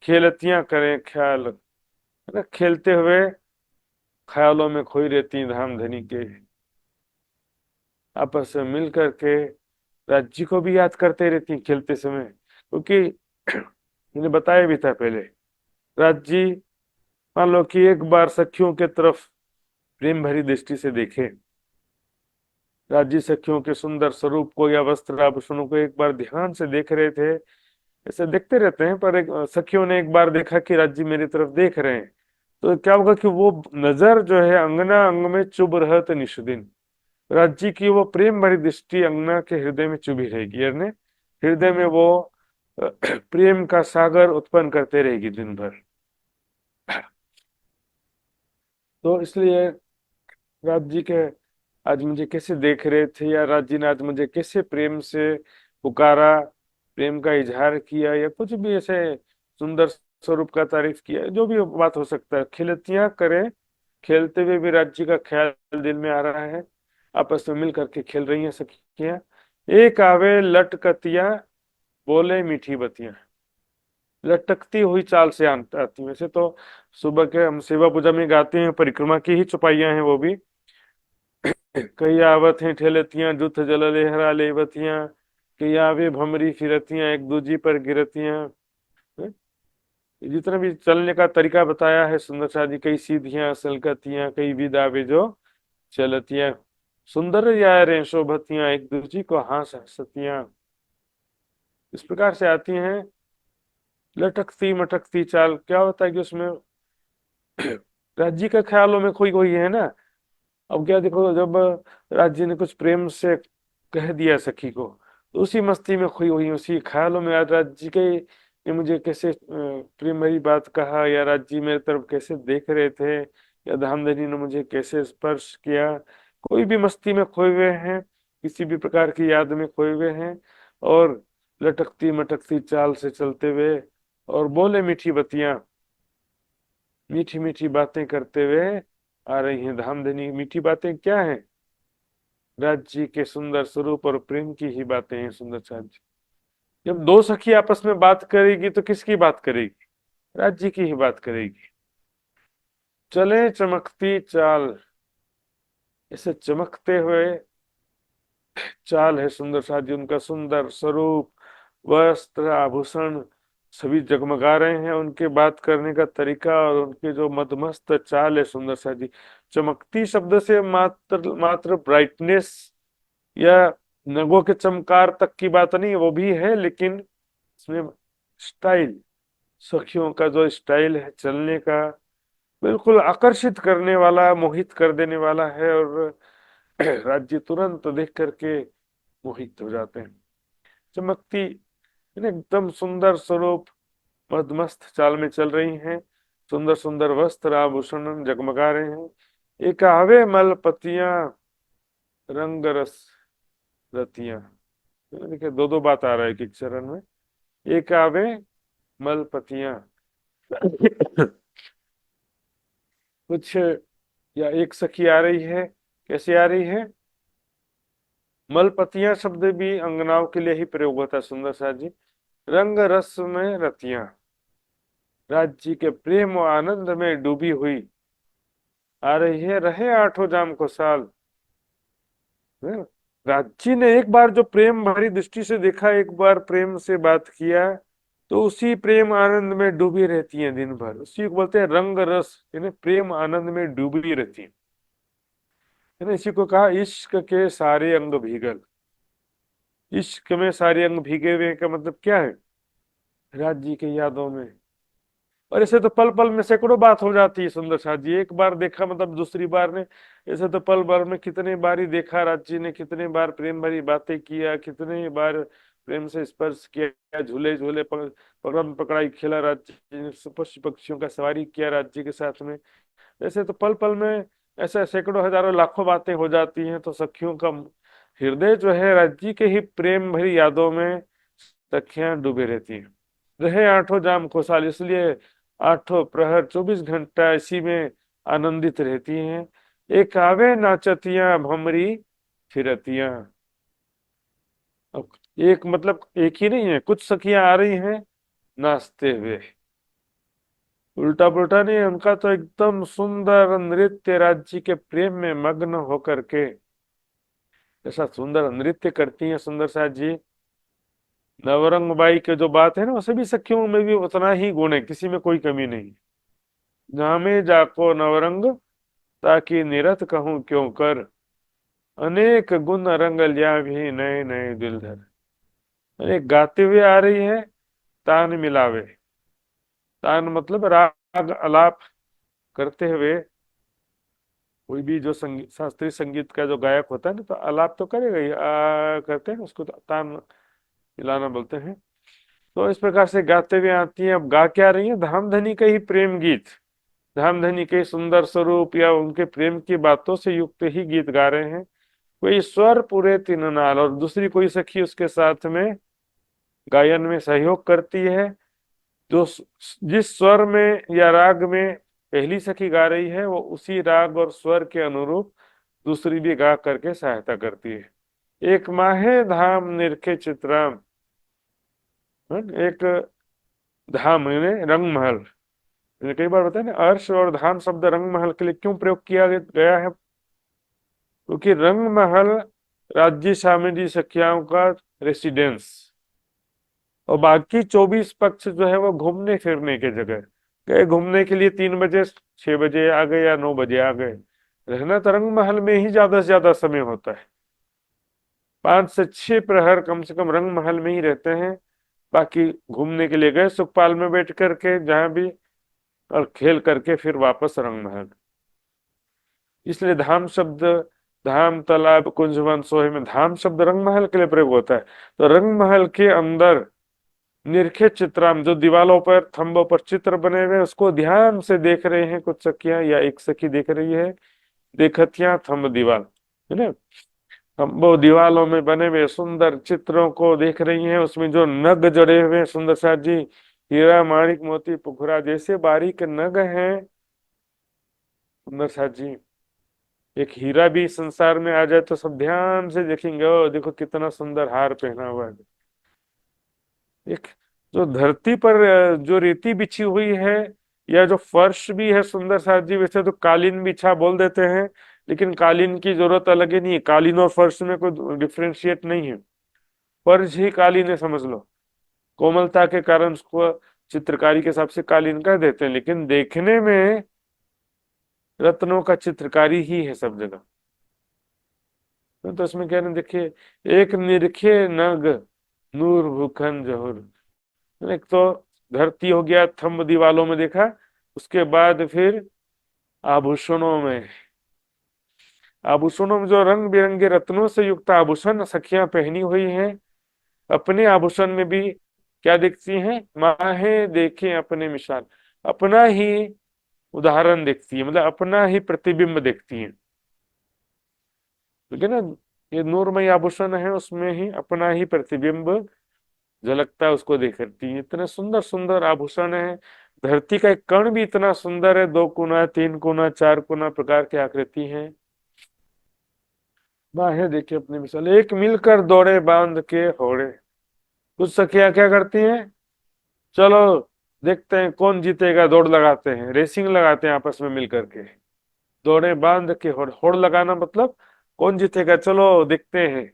खेलतियां करें ख्याल, है ना, खेलते हुए ख्यालों में खोई रहती धाम धनी के, आपस में मिल करके राज्य को भी याद करते रहती खेलते समय। क्योंकि मैंने बताया भी था पहले, राज्य मान लो कि एक बार सखियों के तरफ प्रेम भरी दृष्टि से देखे। राज्य सखियों के सुंदर स्वरूप को या वस्त्र आभूषणों को एक बार ध्यान से देख रहे थे। ऐसे देखते रहते हैं, पर सखियों ने एक बार देखा कि राज्य मेरी तरफ देख रहे हैं, तो क्या होगा कि वो नजर जो है अंगना अंग में चुभ रहत निष्दिन। राज्य की वो प्रेम भरी दृष्टि अंगना के हृदय में चुभी रहेगी, यानी हृदय में वो प्रेम का सागर उत्पन्न करते रहेगी दिन भर। तो इसलिए राज्य के आज मुझे कैसे देख रहे थे, या राज्य ने आज मुझे कैसे प्रेम से पुकारा, प्रेम का इजहार किया, या कुछ भी ऐसे सुंदर स्वरूप का तारीफ किया, जो भी बात हो सकता है। खिलतियां करे, खेलते हुए भी राज्य का ख्याल दिल में आ रहा है। आपस में मिल करके खेल रही हैं सखियां। एक आवे लटकतियां, बोले मीठी बतियां। लटकती हुई चाल से आती। वैसे तो सुबह के हम सेवा पूजा में गाते हैं, परिक्रमा की ही चौपाइयां हैं वो भी। कई आवत हैं ठेलतियां, जुथ जल लेहरा लेवतियां, कई आवे भमरी फिरतियां, एक दूजी पर गिरतियां। जितना भी चलने का तरीका बताया है सुंदर शाह जी, कई सीधियां सलकतियां, कई विदावे जो चलतियां, सुंदर यारें शोभतियां, एक दूजी को हास हंसतियां। इस प्रकार से आती हैं। लटकती मटकती चाल, क्या होता है कि उसमें राज्य का ख्यालों में खोई खोई है ना। अब क्या देखो, जब राज्य ने कुछ प्रेम से कह दिया सखी को, तो उसी मस्ती में खोई हुई, उसी ख्यालों में आज राज्य के ने मुझे कैसे प्रेम भरी बात कहा, या राज्य मेरी तरफ कैसे देख रहे थे, या धामधनी ने मुझे कैसे स्पर्श किया। कोई भी मस्ती में खोए हुए हैं, किसी भी प्रकार की याद में खोए हुए हैं, और लटकती मटकती चाल से चलते हुए, और बोले मीठी बतियां, मीठी मीठी बातें करते हुए आ रही हैं। धामधनी मीठी बातें क्या हैं? राज्य के सुंदर स्वरूप और प्रेम की ही बातें हैं सुंदर साथ जी। जब दो सखी आपस में बात करेगी तो किसकी बात करेगी? राज्य की ही बात करेगी। चले चमकती चाल, ऐसे चमकते हुए चाल है सुंदर साथ जी। उनका सुंदर स्वरूप, वस्त्र आभूषण सभी जगमगा रहे हैं। उनके बात करने का तरीका और उनके जो मदमस्त चाल है सुंदर साथ जी। चमकती शब्द से मात्र मात्र ब्राइटनेस या नगों के चमकार तक की बात नहीं, वो भी है, लेकिन इसमें स्टाइल, सखियों का जो स्टाइल है चलने का, बिल्कुल आकर्षित करने वाला, मोहित कर देने वाला है। और राज्य तुरंत देख करके मोहित हो जाते हैं। चमकती यानी एकदम सुंदर स्वरूप, मदमस्त चाल में चल रही हैं। सुंदर सुंदर वस्त्र आभूषण जगमगा रहे हैं। एक आवे मल पतियां, रंग रस रतियां। देखिए, दो दो बात आ रहा है एक एक चरण में। एक आवे मल पतियां, कुछ, या एक सखी आ रही है। कैसे आ रही है? मलपतियां शब्द भी अंगनाओं के लिए ही प्रयोग होता है सुंदर साथ जी। रंग रस में रतियां, राज्य के प्रेम और आनंद में डूबी हुई आ रही है। रहे आठों जाम को साल। हैं? राज्य ने एक बार जो प्रेम भरी दृष्टि से देखा, एक बार प्रेम से बात किया, तो उसी प्रेम आनंद में डूबी रहती है दिन भर। उसी को बोलते हैं रंग रस, यानी प्रेम आनंद में डूबी रहती है ना। इसी को कहा इश्क के सारे अंग भीगल। इश्क में सारे अंग भीगे हुए का मतलब क्या है? राज्य की यादों में। और ऐसे तो पल पल में सैकड़ों बात हो जाती है सुंदर साथ जी। एक बार देखा मतलब दूसरी बार ने, ऐसे तो पल भर में कितने बार ही देखा राज्य ने, कितने बार प्रेम भरी बातें किया, कितने बार प्रेम से स्पर्श किया, झूले झूले पकड़म पकड़ाई खेला राज्य ने, पशु पक्षियों का सवारी किया राज्य के साथ में। ऐसे तो पल पल में ऐसे सैकड़ों हजारों लाखों बातें हो जाती हैं। तो सखियों का हृदय जो है राज्य के ही प्रेम भरी यादों में सखियां डूबे रहती हैं। रहे आठों जाम खुशहाल, इसलिए आठों प्रहर 24 घंटा इसी में आनंदित रहती हैं। एक आवे नाचतियां भमरी फिरतियां। अब एक मतलब एक ही नहीं है, कुछ सखियां आ रही हैं नाचते हुए। उल्टा पुल्टा नहीं है उनका, तो एकदम सुंदर नृत्य, राज्य के प्रेम में मग्न होकर के ऐसा सुंदर नृत्य करती हैं सुंदर साथ जी। नवरंग बाई के जो बात है ना, वो सभी सखियों में भी उतना ही गुण है, किसी में कोई कमी नहीं। जामे जाको नवरंग ताकि निरत कहूँ क्यों कर, अनेक गुण रंग लिया भी नए नए दिलधर। अरे गाते हुए आ रही है, तान मिलावे। तान मतलब राग अलाप करते हुए। कोई भी जो संगीत, शास्त्रीय संगीत का जो गायक होता है ना, तो आलाप तो करेगा ही, करते हैं उसको, तो तान मिलाना बोलते हैं। तो इस प्रकार से गाते हुए आती है। अब गा क्या रही है? धामधनी का ही प्रेम गीत, धामधनी के सुंदर स्वरूप या उनके प्रेम की बातों से युक्त ही गीत गा रहे हैं। कोई स्वर पूरे तीन नाल, और दूसरी कोई सखी उसके साथ में गायन में सहयोग करती है। जो जिस स्वर में या राग में पहली सखी गा रही है, वो उसी राग और स्वर के अनुरूप दूसरी भी गा करके सहायता करती है। एक माहे धाम निरखे चित्राम, एक धाम यानी रंग महल। मैंने कई बार बताया ना, अर्श और धाम शब्द रंग महल के लिए क्यों प्रयोग किया गया है? क्योंकि रंग महल राज्य सामंती सखियाओं का रेसिडेंस, और बाकी 24 पक्ष जो है वो घूमने फिरने के जगह गए। घूमने के लिए 3 बजे 6 बजे आ गए या 9 बजे आ गए। रहना तो रंग महल में ही ज्यादा से ज्यादा समय होता है। 5 से 6 प्रहर कम से कम रंग महल में ही रहते हैं। बाकी घूमने के लिए गए सुखपाल में बैठ करके जहां भी, और खेल करके फिर वापस रंग महल। इसलिए धाम शब्द, धाम तालाब कुंज वन सोहे में धाम शब्द रंग महल के लिए प्रयोग होता है। तो रंग महल के अंदर निरखे चित्राम, जो दीवालों पर थंबों पर चित्र बने हुए उसको ध्यान से देख रहे हैं कुछ सखियां, या एक सखी देख रही है। देखतियां थंब दीवाल, है ना, थंबो दीवालों में बने हुए सुंदर चित्रों को देख रही हैं। उसमें जो नग जड़े हुए हैं सुंदर साथ जी, हीरा माणिक मोती पुखरा जैसे बारीक नग हैं सुंदर साथ जी। एक हीरा भी संसार में आ जाए तो सब ध्यान से देखेंगे, ओ देखो कितना सुंदर हार पहना हुआ है। एक जो धरती पर जो रेती बिछी हुई है, या जो फर्श भी है सुंदर साथ जी, वैसे तो कालीन बिछा बोल देते हैं, लेकिन कालीन की जरूरत अलग ही नहीं है। कालीन और फर्श में कोई डिफ्रेंशिएट नहीं है, फर्श ही कालीन है समझ लो। कोमलता के कारण उसको चित्रकारी के हिसाब से कालीन कह देते हैं, लेकिन देखने में रत्नों का चित्रकारी ही है सब जगह। तो इसमें कह रहे देखिए, एक निरखे नग नूर भूखन जहुर। एक तो धरती हो गया, थंब दीवालों में देखा, उसके बाद फिर आभूषणों में, आभूषणों में जो रंग बिरंगे रत्नों से युक्त आभूषण सखियां पहनी हुई हैं। अपने आभूषण में भी क्या देखती हैं? माहे देखें अपने मिसाल, अपना ही उदाहरण देखती है, मतलब अपना ही प्रतिबिंब देखती है। ठीक है ना, ये नूरमय आभूषण है, उसमें ही अपना ही प्रतिबिंब झलकता है, उसको देखती है। इतने सुंदर सुंदर आभूषण है। धरती का एक कण भी इतना सुंदर है, 2 कोना 3 कोना 4 कोना प्रकार की आकृति है। बाहें देखिए अपने मिसाल, एक मिलकर दौड़े बांध के होड़े। कुछ सखियां क्या करती हैं? चलो देखते हैं कौन जीतेगा, दौड़ लगाते हैं, रेसिंग लगाते हैं आपस में मिलकर के। दौड़े बांध के होड़, होड़ लगाना मतलब कौन जीतेगा, चलो देखते हैं।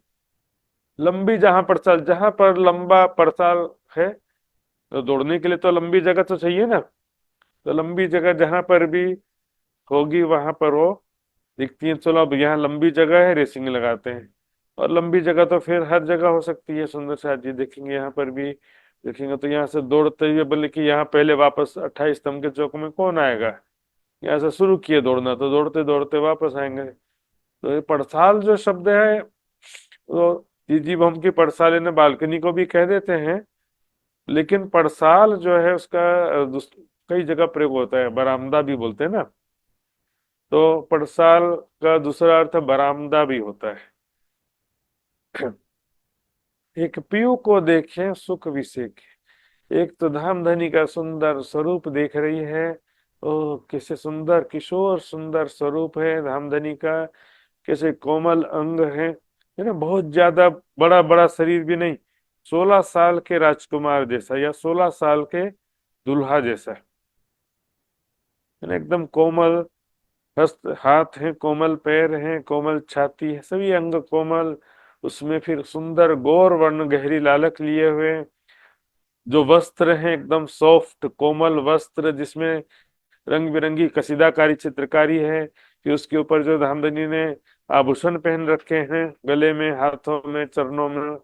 लंबी जहां पड़ताल, जहां पर लंबा पड़ताल है, तो दौड़ने के लिए तो लंबी जगह तो चाहिए ना। तो लंबी जगह जहां पर भी होगी वहां पर वो दिखती है, चलो अब यहाँ लंबी जगह है, रेसिंग लगाते हैं। और लंबी जगह तो फिर हर जगह हो सकती है सुंदर साथ जी, देखेंगे यहाँ पर भी देखेंगे तो यहाँ से दौड़ते हुए, बोले कि यहाँ पहले वापस 28 स्तंभ के चौक में कौन आएगा। यहाँ से शुरू किए दौड़ना, तो दौड़ते दौड़ते वापस आएंगे। तो ये पड़साल जो शब्द है, तो दीदी बम की पड़साल ने बालकनी को भी कह देते हैं, लेकिन पड़साल जो है उसका कई जगह प्रयोग होता है, बरामदा भी बोलते हैं ना। तो पड़साल का दूसरा अर्थ बरामदा भी होता है। एक पीयू को देखें सुख विसेके, एक तो धामधनी का सुंदर स्वरूप देख रही है। ओ कैसे सुंदर किशोर सुंदर स्वरूप है धामधनी का, कैसे कोमल अंग है ना, बहुत ज्यादा बड़ा बड़ा शरीर भी नहीं, 16 साल के राजकुमार जैसा या 16 साल के दुल्हा जैसा, है ना, एकदम कोमल हस्त हाथ है, कोमल पैर है, कोमल छाती है, सभी अंग कोमल। उसमें फिर सुंदर गौर वर्ण गहरी लालक लिए हुए जो वस्त्र है, एकदम सॉफ्ट कोमल वस्त्र जिसमें रंग बिरंगी कसीदाकारी चित्रकारी है। कि उसके ऊपर जो धामधनी ने आभूषण पहन रखे हैं, गले में, हाथों में, चरणों में,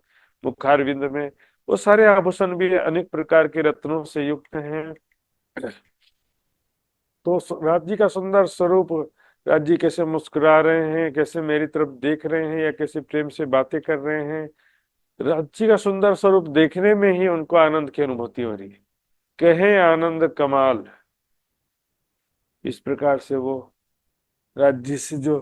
मुखारविंद में, वो सारे आभूषण भी अनेक प्रकार के रत्नों से युक्त हैं। तो राज्य का सुंदर स्वरूप, राज्य कैसे मुस्कुरा रहे हैं, कैसे मेरी तरफ देख रहे हैं, या कैसे प्रेम से बातें कर रहे हैं, राज्य का सुंदर स्वरूप देखने में ही उनको आनंद की अनुभूति हो रही है। कहे आनंद कमाल, इस प्रकार से वो राज्य से जो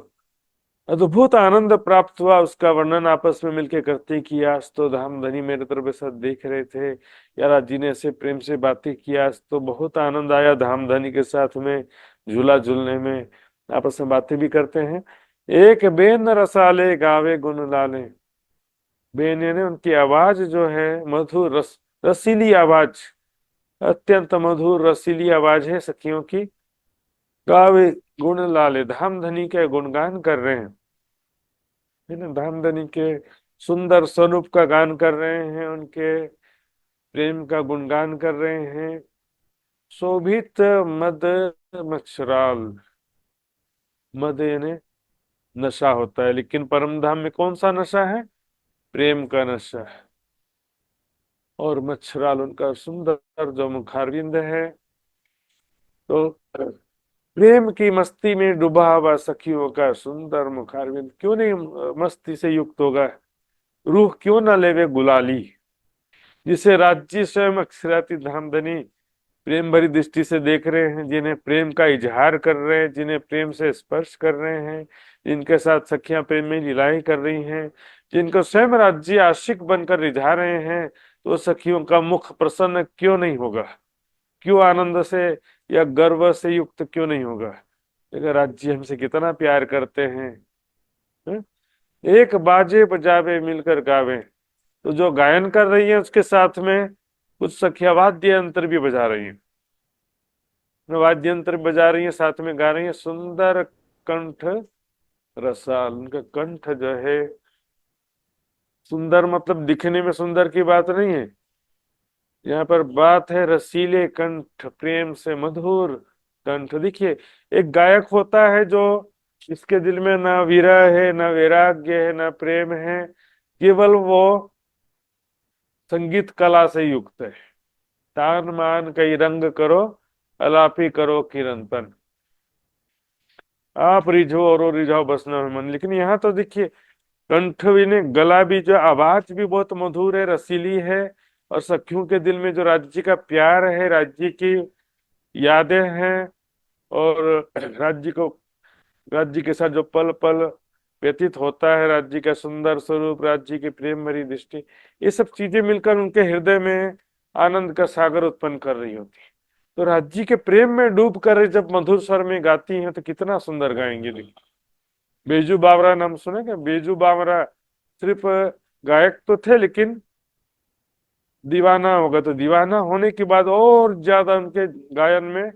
अद्भुत आनंद प्राप्त हुआ, उसका वर्णन आपस में मिलके करते हैं कि आज तो धामधनी मेरे तरफ ऐसा देख रहे थे, या राज्य ने ऐसे प्रेम से बातें किया, आज तो बहुत आनंद आया धामधनी के साथ में झूला झूलने में। आपस में बातें भी करते हैं। एक बेन रसाले गावे गुण लाले, बेन यानी उनकी आवाज जो है मधुर, रसीली आवाज, अत्यंत मधुर रसीली आवाज है सखियों की। गावे गुण लाले, धामधनी के गुणगान कर रहे हैं, है ना, धामधनी के सुंदर स्वरूप का गान कर रहे हैं, उनके प्रेम का गुणगान कर रहे हैं। शोभित मद मच्छराल, मद यानी नशा होता है, लेकिन परम धाम में कौन सा नशा है? प्रेम का नशा है। और मच्छराल उनका सुंदर जो मुखारविंद है। तो प्रेम की मस्ती में डूबा हुआ सखियों का सुंदर मुखारविंद क्यों नहीं मस्ती से युक्त होगा? रूह क्यों न लेवे गुलाली, जिसे राज्य स्वयं अक्षराती धामधनी प्रेम भरी दृष्टि से देख रहे हैं, जिन्हें प्रेम का इजहार कर रहे हैं, जिन्हें प्रेम से स्पर्श कर रहे हैं, जिनके साथ सखियां प्रेम में लीलाएं कर रही हैं, जिनको स्वयं राज्य आशिक बनकर रिझा रहे हैं, तो सखियों का मुख प्रसन्न क्यों नहीं होगा? क्यों आनंद से या गर्व से युक्त क्यों नहीं होगा? अगर राज्य हमसे कितना प्यार करते हैं, हैं? एक बाजे बजावे मिलकर गावे, तो जो गायन कर रही है उसके साथ में कुछ सखिया वाद्य यंत्र भी बजा रही है, वाद्य यंत्र बजा रही है, साथ में गा रही है। सुंदर कंठ रसाल, उनका कंठ जो है सुंदर, मतलब दिखने में सुंदर की बात नहीं है, यहाँ पर बात है रसीले कंठ, प्रेम से मधुर कंठ। देखिए, एक गायक होता है जो इसके दिल में ना विरह है, ना वैराग्य है, ना प्रेम है, केवल वो संगीत कला से युक्त है। तान मान कई रंग करो, अलापी करो किरंतन, आप रिझो और रिझाओ बस न मन। लेकिन यहाँ तो देखिए, कंठ भी ने, गला भी, जो आवाज भी बहुत मधुर है, रसीली है, और सखियों के दिल में जो राज्य का प्यार है, राज्य की यादें हैं, और राज्य के साथ जो पल पल व्यतीत होता है, राज्य का सुंदर स्वरूप, राज्य की प्रेम भरी दृष्टि, ये सब चीजें मिलकर उनके हृदय में आनंद का सागर उत्पन्न कर रही होती है। तो राज्य के प्रेम में डूब कर जब मधुर स्वर में गाती हैं तो कितना सुंदर गाएंगे। देखिए, बेजू बावरा नाम सुने क्या? बेजू बावरा सिर्फ गायक तो थे, लेकिन दीवाना होगा, तो दीवाना होने के बाद और ज्यादा उनके गायन में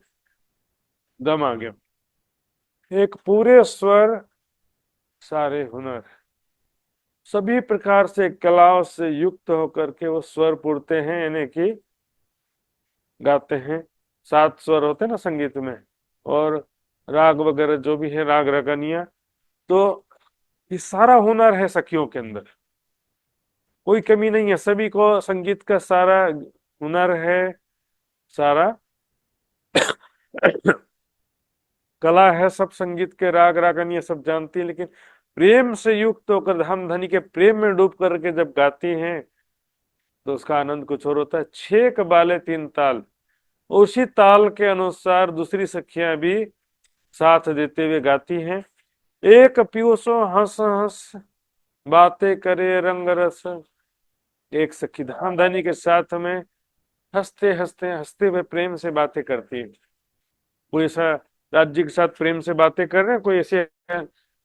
दम आ गया। एक पूरे स्वर, सारे हुनर, सभी प्रकार से कलाओं से युक्त होकर के वो स्वर पुरते हैं, यानी कि गाते हैं। 7 स्वर होते हैं ना संगीत में, और राग वगैरह जो भी है, राग रगनिया, तो ये सारा हुनर है सखियों के अंदर, कोई कमी नहीं है। सभी को संगीत का सारा हुनर है, सारा कला है, सब संगीत के राग रागन ये सब जानती है। लेकिन प्रेम से युक्त होकर धामधनी के प्रेम में डूब करके जब गाती हैं तो उसका आनंद कुछ और होता है। 6 कबाले 3 ताल, उसी ताल के अनुसार दूसरी सखियां भी साथ देते हुए गाती हैं। एक पीयूषो हंस हंस बातें करे रंग रस, एक सखी धामधनी के साथ में हंसते हंसते हंसते हुए प्रेम से बातें करती है। कोई ऐसा राज्य के साथ प्रेम से बातें कर रहे हैं, कोई ऐसे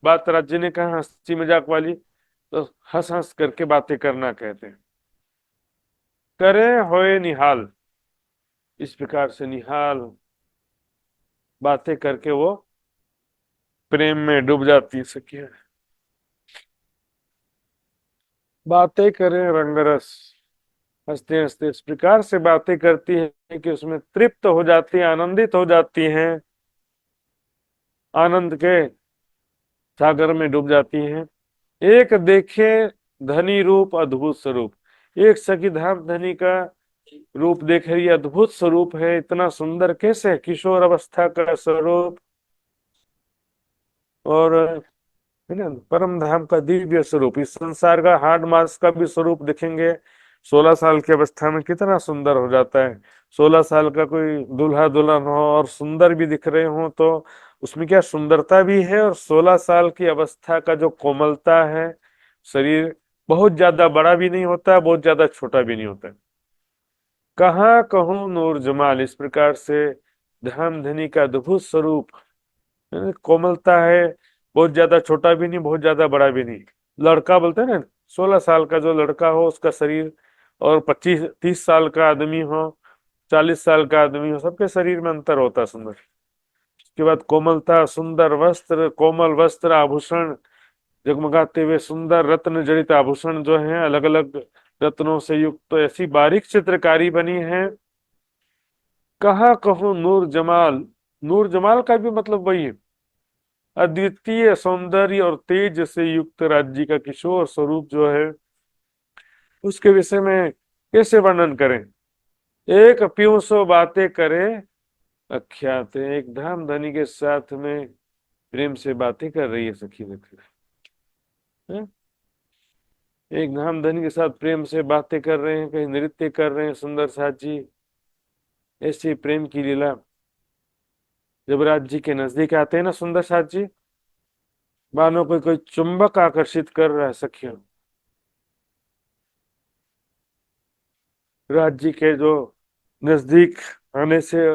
बात राज्य ने कहा हंसी मजाक वाली, तो हंस हंस करके बातें करना कहते हैं। करे होए निहाल, इस प्रकार से निहाल बातें करके वो प्रेम में डूब जाती सखिया। बातें करें रंगरस, हंसते हंसते इस प्रकार से बातें करती है कि उसमें तृप्त हो जाती है, आनंदित हो जाती हैं, आनंद के सागर में डूब जाती हैं। एक देखे धनी रूप अद्भुत स्वरूप, एक सखी धाम धनी का रूप देख रही है, अद्भुत स्वरूप है, इतना सुंदर कैसे, किशोर अवस्था का स्वरूप, और है ना परम धाम का दिव्य स्वरूप, इस संसार का हाड मास का भी स्वरूप देखेंगे। 16 साल की अवस्था में कितना सुंदर हो जाता है। 16 साल का कोई दूल्हा दुल्हन हो और सुंदर भी दिख रहे हो तो उसमें क्या सुंदरता भी है, और 16 साल की अवस्था का जो कोमलता है, शरीर बहुत ज्यादा बड़ा भी नहीं होता, बहुत ज्यादा छोटा भी नहीं होता। कहाँ कहूँ नूर जमाल, इस प्रकार से धाम धनी का अद्भुत स्वरूप, कोमलता है, बहुत ज्यादा छोटा भी नहीं, बहुत ज्यादा बड़ा भी नहीं। लड़का बोलते हैं ना, 16 साल का जो लड़का हो उसका शरीर, और 25-30 साल का आदमी हो, 40 साल का आदमी हो, सबके शरीर में अंतर होता है सुंदर। उसके बाद कोमलता, सुंदर वस्त्र, कोमल वस्त्र, आभूषण, जगमगाते हुए सुंदर रत्न जड़ित आभूषण जो हैं, अलग अलग रत्नों से युक्त, तो ऐसी बारीक चित्रकारी बनी है। कहाँ कहूँ नूर जमाल, नूर जमाल का भी मतलब वही है, अद्वितीय सौंदर्य और तेज से युक्त राज्य का किशोर स्वरूप जो है, उसके विषय में कैसे वर्णन करें। एक पीयूं सो बातें करे अख्यात, एक धाम धनी के साथ में प्रेम से बातें कर रही है सखी, देखिए, एक धाम धनी के साथ प्रेम से बातें कर रहे हैं, कहीं नृत्य कर रहे हैं सुंदर साथ जी। ऐसी प्रेम की लीला जब राज जी के नजदीक आते हैं ना सुंदर साथ जी, मानो कोई चुंबक आकर्षित कर रहा है सखियों। राज जी के जो नजदीक आने से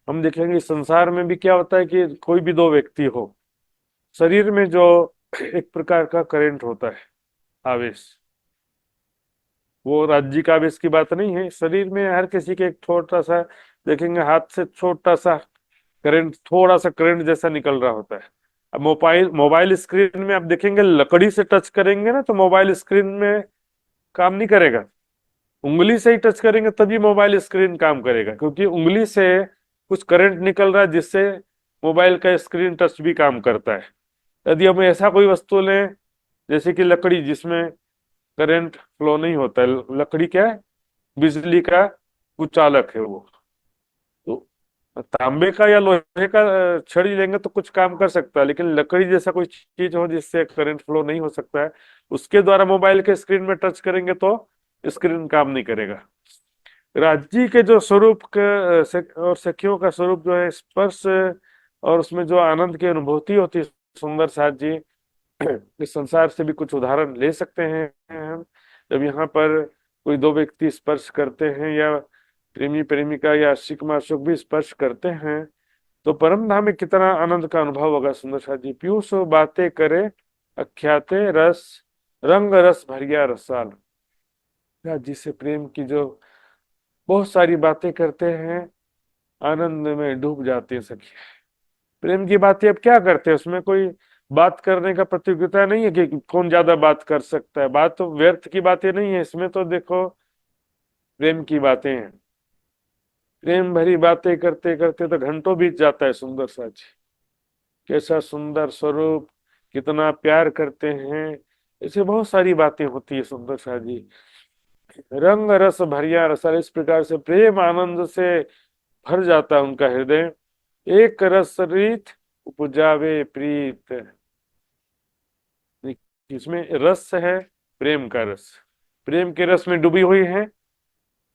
हम देखेंगे संसार में भी क्या होता है कि कोई भी दो व्यक्ति हो, शरीर में जो एक प्रकार का करंट होता है, आवेश, वो राज्य का आवेश की बात नहीं है, शरीर में हर किसी के एक छोटा सा, देखेंगे हाथ से छोटा सा करंट, थोड़ा सा करंट जैसा निकल रहा होता है। अब मोबाइल मोबाइल स्क्रीन में आप देखेंगे, लकड़ी से टच करेंगे ना तो मोबाइल स्क्रीन में काम नहीं करेगा, उंगली से ही टच करेंगे तभी मोबाइल स्क्रीन काम करेगा, क्योंकि उंगली से कुछ करंट निकल रहा है जिससे मोबाइल का स्क्रीन टच भी काम करता है। यदि हम ऐसा कोई वस्तु लें जैसे कि लकड़ी, जिसमें करंट फ्लो नहीं होता है, लकड़ी क्या है, बिजली का कुचालक है वो, तो तांबे का या लोहे का छड़ी लेंगे तो कुछ काम कर सकता है, लेकिन लकड़ी जैसा कोई चीज हो जिससे करंट फ्लो नहीं हो सकता है, उसके द्वारा मोबाइल के स्क्रीन में टच करेंगे तो स्क्रीन काम नहीं करेगा। राज्य के जो स्वरूप और सखियों का स्वरूप जो है, स्पर्श और उसमें जो आनंद की अनुभूति होती है सुंदर साथ जी, इस संसार से भी कुछ उदाहरण ले सकते हैं हम। जब यहाँ पर कोई दो व्यक्ति स्पर्श करते हैं, या प्रेमी प्रेमिका या आशिक माशूक भी स्पर्श करते हैं, तो परम धाम में कितना आनंद का अनुभव होगा सुंदर साथ जी। पीयूष बातें करे अख्याते रस, रंग रस भरिया रसाल, जिससे प्रेम की जो बहुत सारी बातें करते हैं, आनंद में डूब जाते हैं सखी। प्रेम की बातें अब क्या करते हैं, उसमें कोई बात करने का प्रतियोगिता नहीं है कि कौन ज्यादा बात कर सकता है, बात तो व्यर्थ की बातें नहीं है इसमें, तो देखो प्रेम की बातें हैं, प्रेम भरी बातें करते करते तो घंटों बीत जाता है सुंदर साच। कैसा सुंदर स्वरूप, कितना प्यार करते हैं, ऐसे बहुत सारी बातें होती है सुंदर सा जी। रंग रस भरिया रसा, इस प्रकार से प्रेम आनंद से भर जाता है उनका हृदय। एक रस रीत उपजावे प्रीत, इसमें रस है, प्रेम का रस, प्रेम के रस में डूबी हुई है।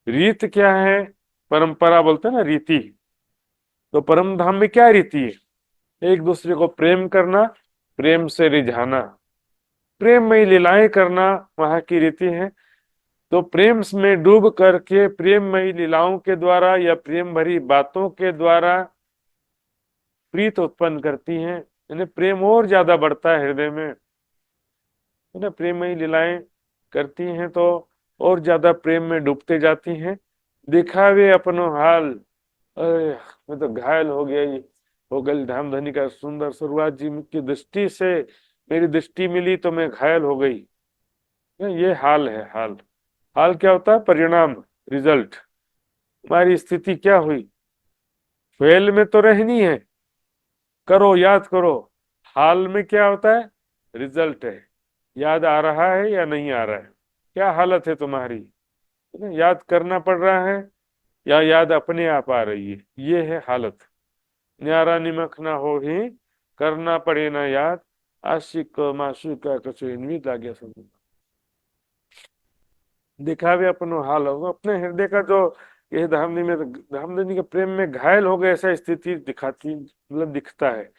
रीत क्या है, परंपरा बोलते हैं ना, रीति, तो परम धाम में क्या रीति है, एक दूसरे को प्रेम करना, प्रेम से रिझाना, प्रेममयी लीलाएं करना वहां की रीति है। तो प्रेम में डूब करके प्रेममयी लीलाओं के द्वारा या प्रेम भरी बातों के द्वारा प्रीत उत्पन्न करती हैं, यानी प्रेम और ज्यादा बढ़ता है हृदय में, है ना, प्रेममयी लीलाएं करती हैं तो और ज्यादा प्रेम में डूबते जाती हैं। दिखावे अपनो हाल, अरे मैं तो घायल हो गया, हो गई धाम धनी का सुंदर शुरुआत जी की दृष्टि से, मेरी दृष्टि मिली तो मैं घायल हो गई, ये हाल है। हाल, हाल क्या होता है, परिणाम, रिजल्ट, हमारी स्थिति क्या हुई, फेल में तो रहनी है, करो याद करो, हाल में क्या होता है, रिजल्ट है, याद आ रहा है या नहीं आ रहा है, क्या हालत है तुम्हारी, है ना? याद करना पड़ रहा है या याद अपने आप आ रही है, ये है हालत। न्यारा निमक ना हो ही करना पड़े ना याद, आशिक को माशूक का कछु इनवी लागे सब। दिखावे अपनो हाल होगा, अपने हृदय का जो ये धामधनी के प्रेम में घायल हो गए ऐसा स्थिति दिखाती, मतलब दिखता है।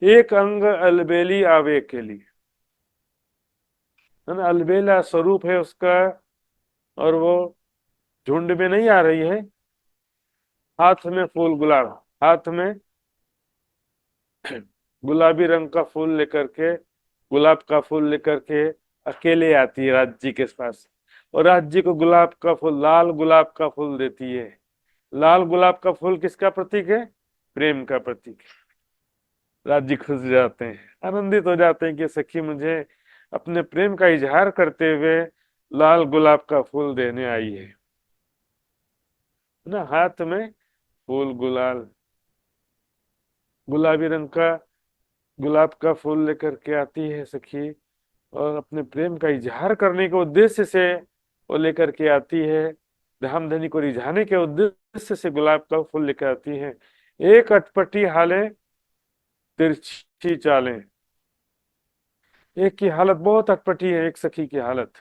एक अंग अलबेली आवे के लिए, है ना, अलबेला स्वरूप है उसका, और वो झुंड में नहीं आ रही है। हाथ में फूल गुलाब, हाथ में गुलाबी रंग का फूल लेकर के, गुलाब का फूल लेकर के अकेले आती है राज जी के पास, और राज जी को गुलाब का फूल, लाल गुलाब का फूल देती है। लाल गुलाब का फूल किसका प्रतीक है, प्रेम का प्रतीक है। राज जी खुश जाते हैं, आनंदित हो जाते हैं कि सखी मुझे अपने प्रेम का इजहार करते हुए लाल गुलाब का फूल देने आई है ना। हाथ में फूल गुलाल, गुलाबी रंग का गुलाब का फूल लेकर के आती है सखी, और अपने प्रेम का इजहार करने के उद्देश्य से वो लेकर के आती है। धामधनी को रिझाने के उद्देश्य से गुलाब का फूल लेकर आती है। एक अटपटी हाले तिरछी चालें, एक की हालत बहुत अटपटी है, एक सखी की हालत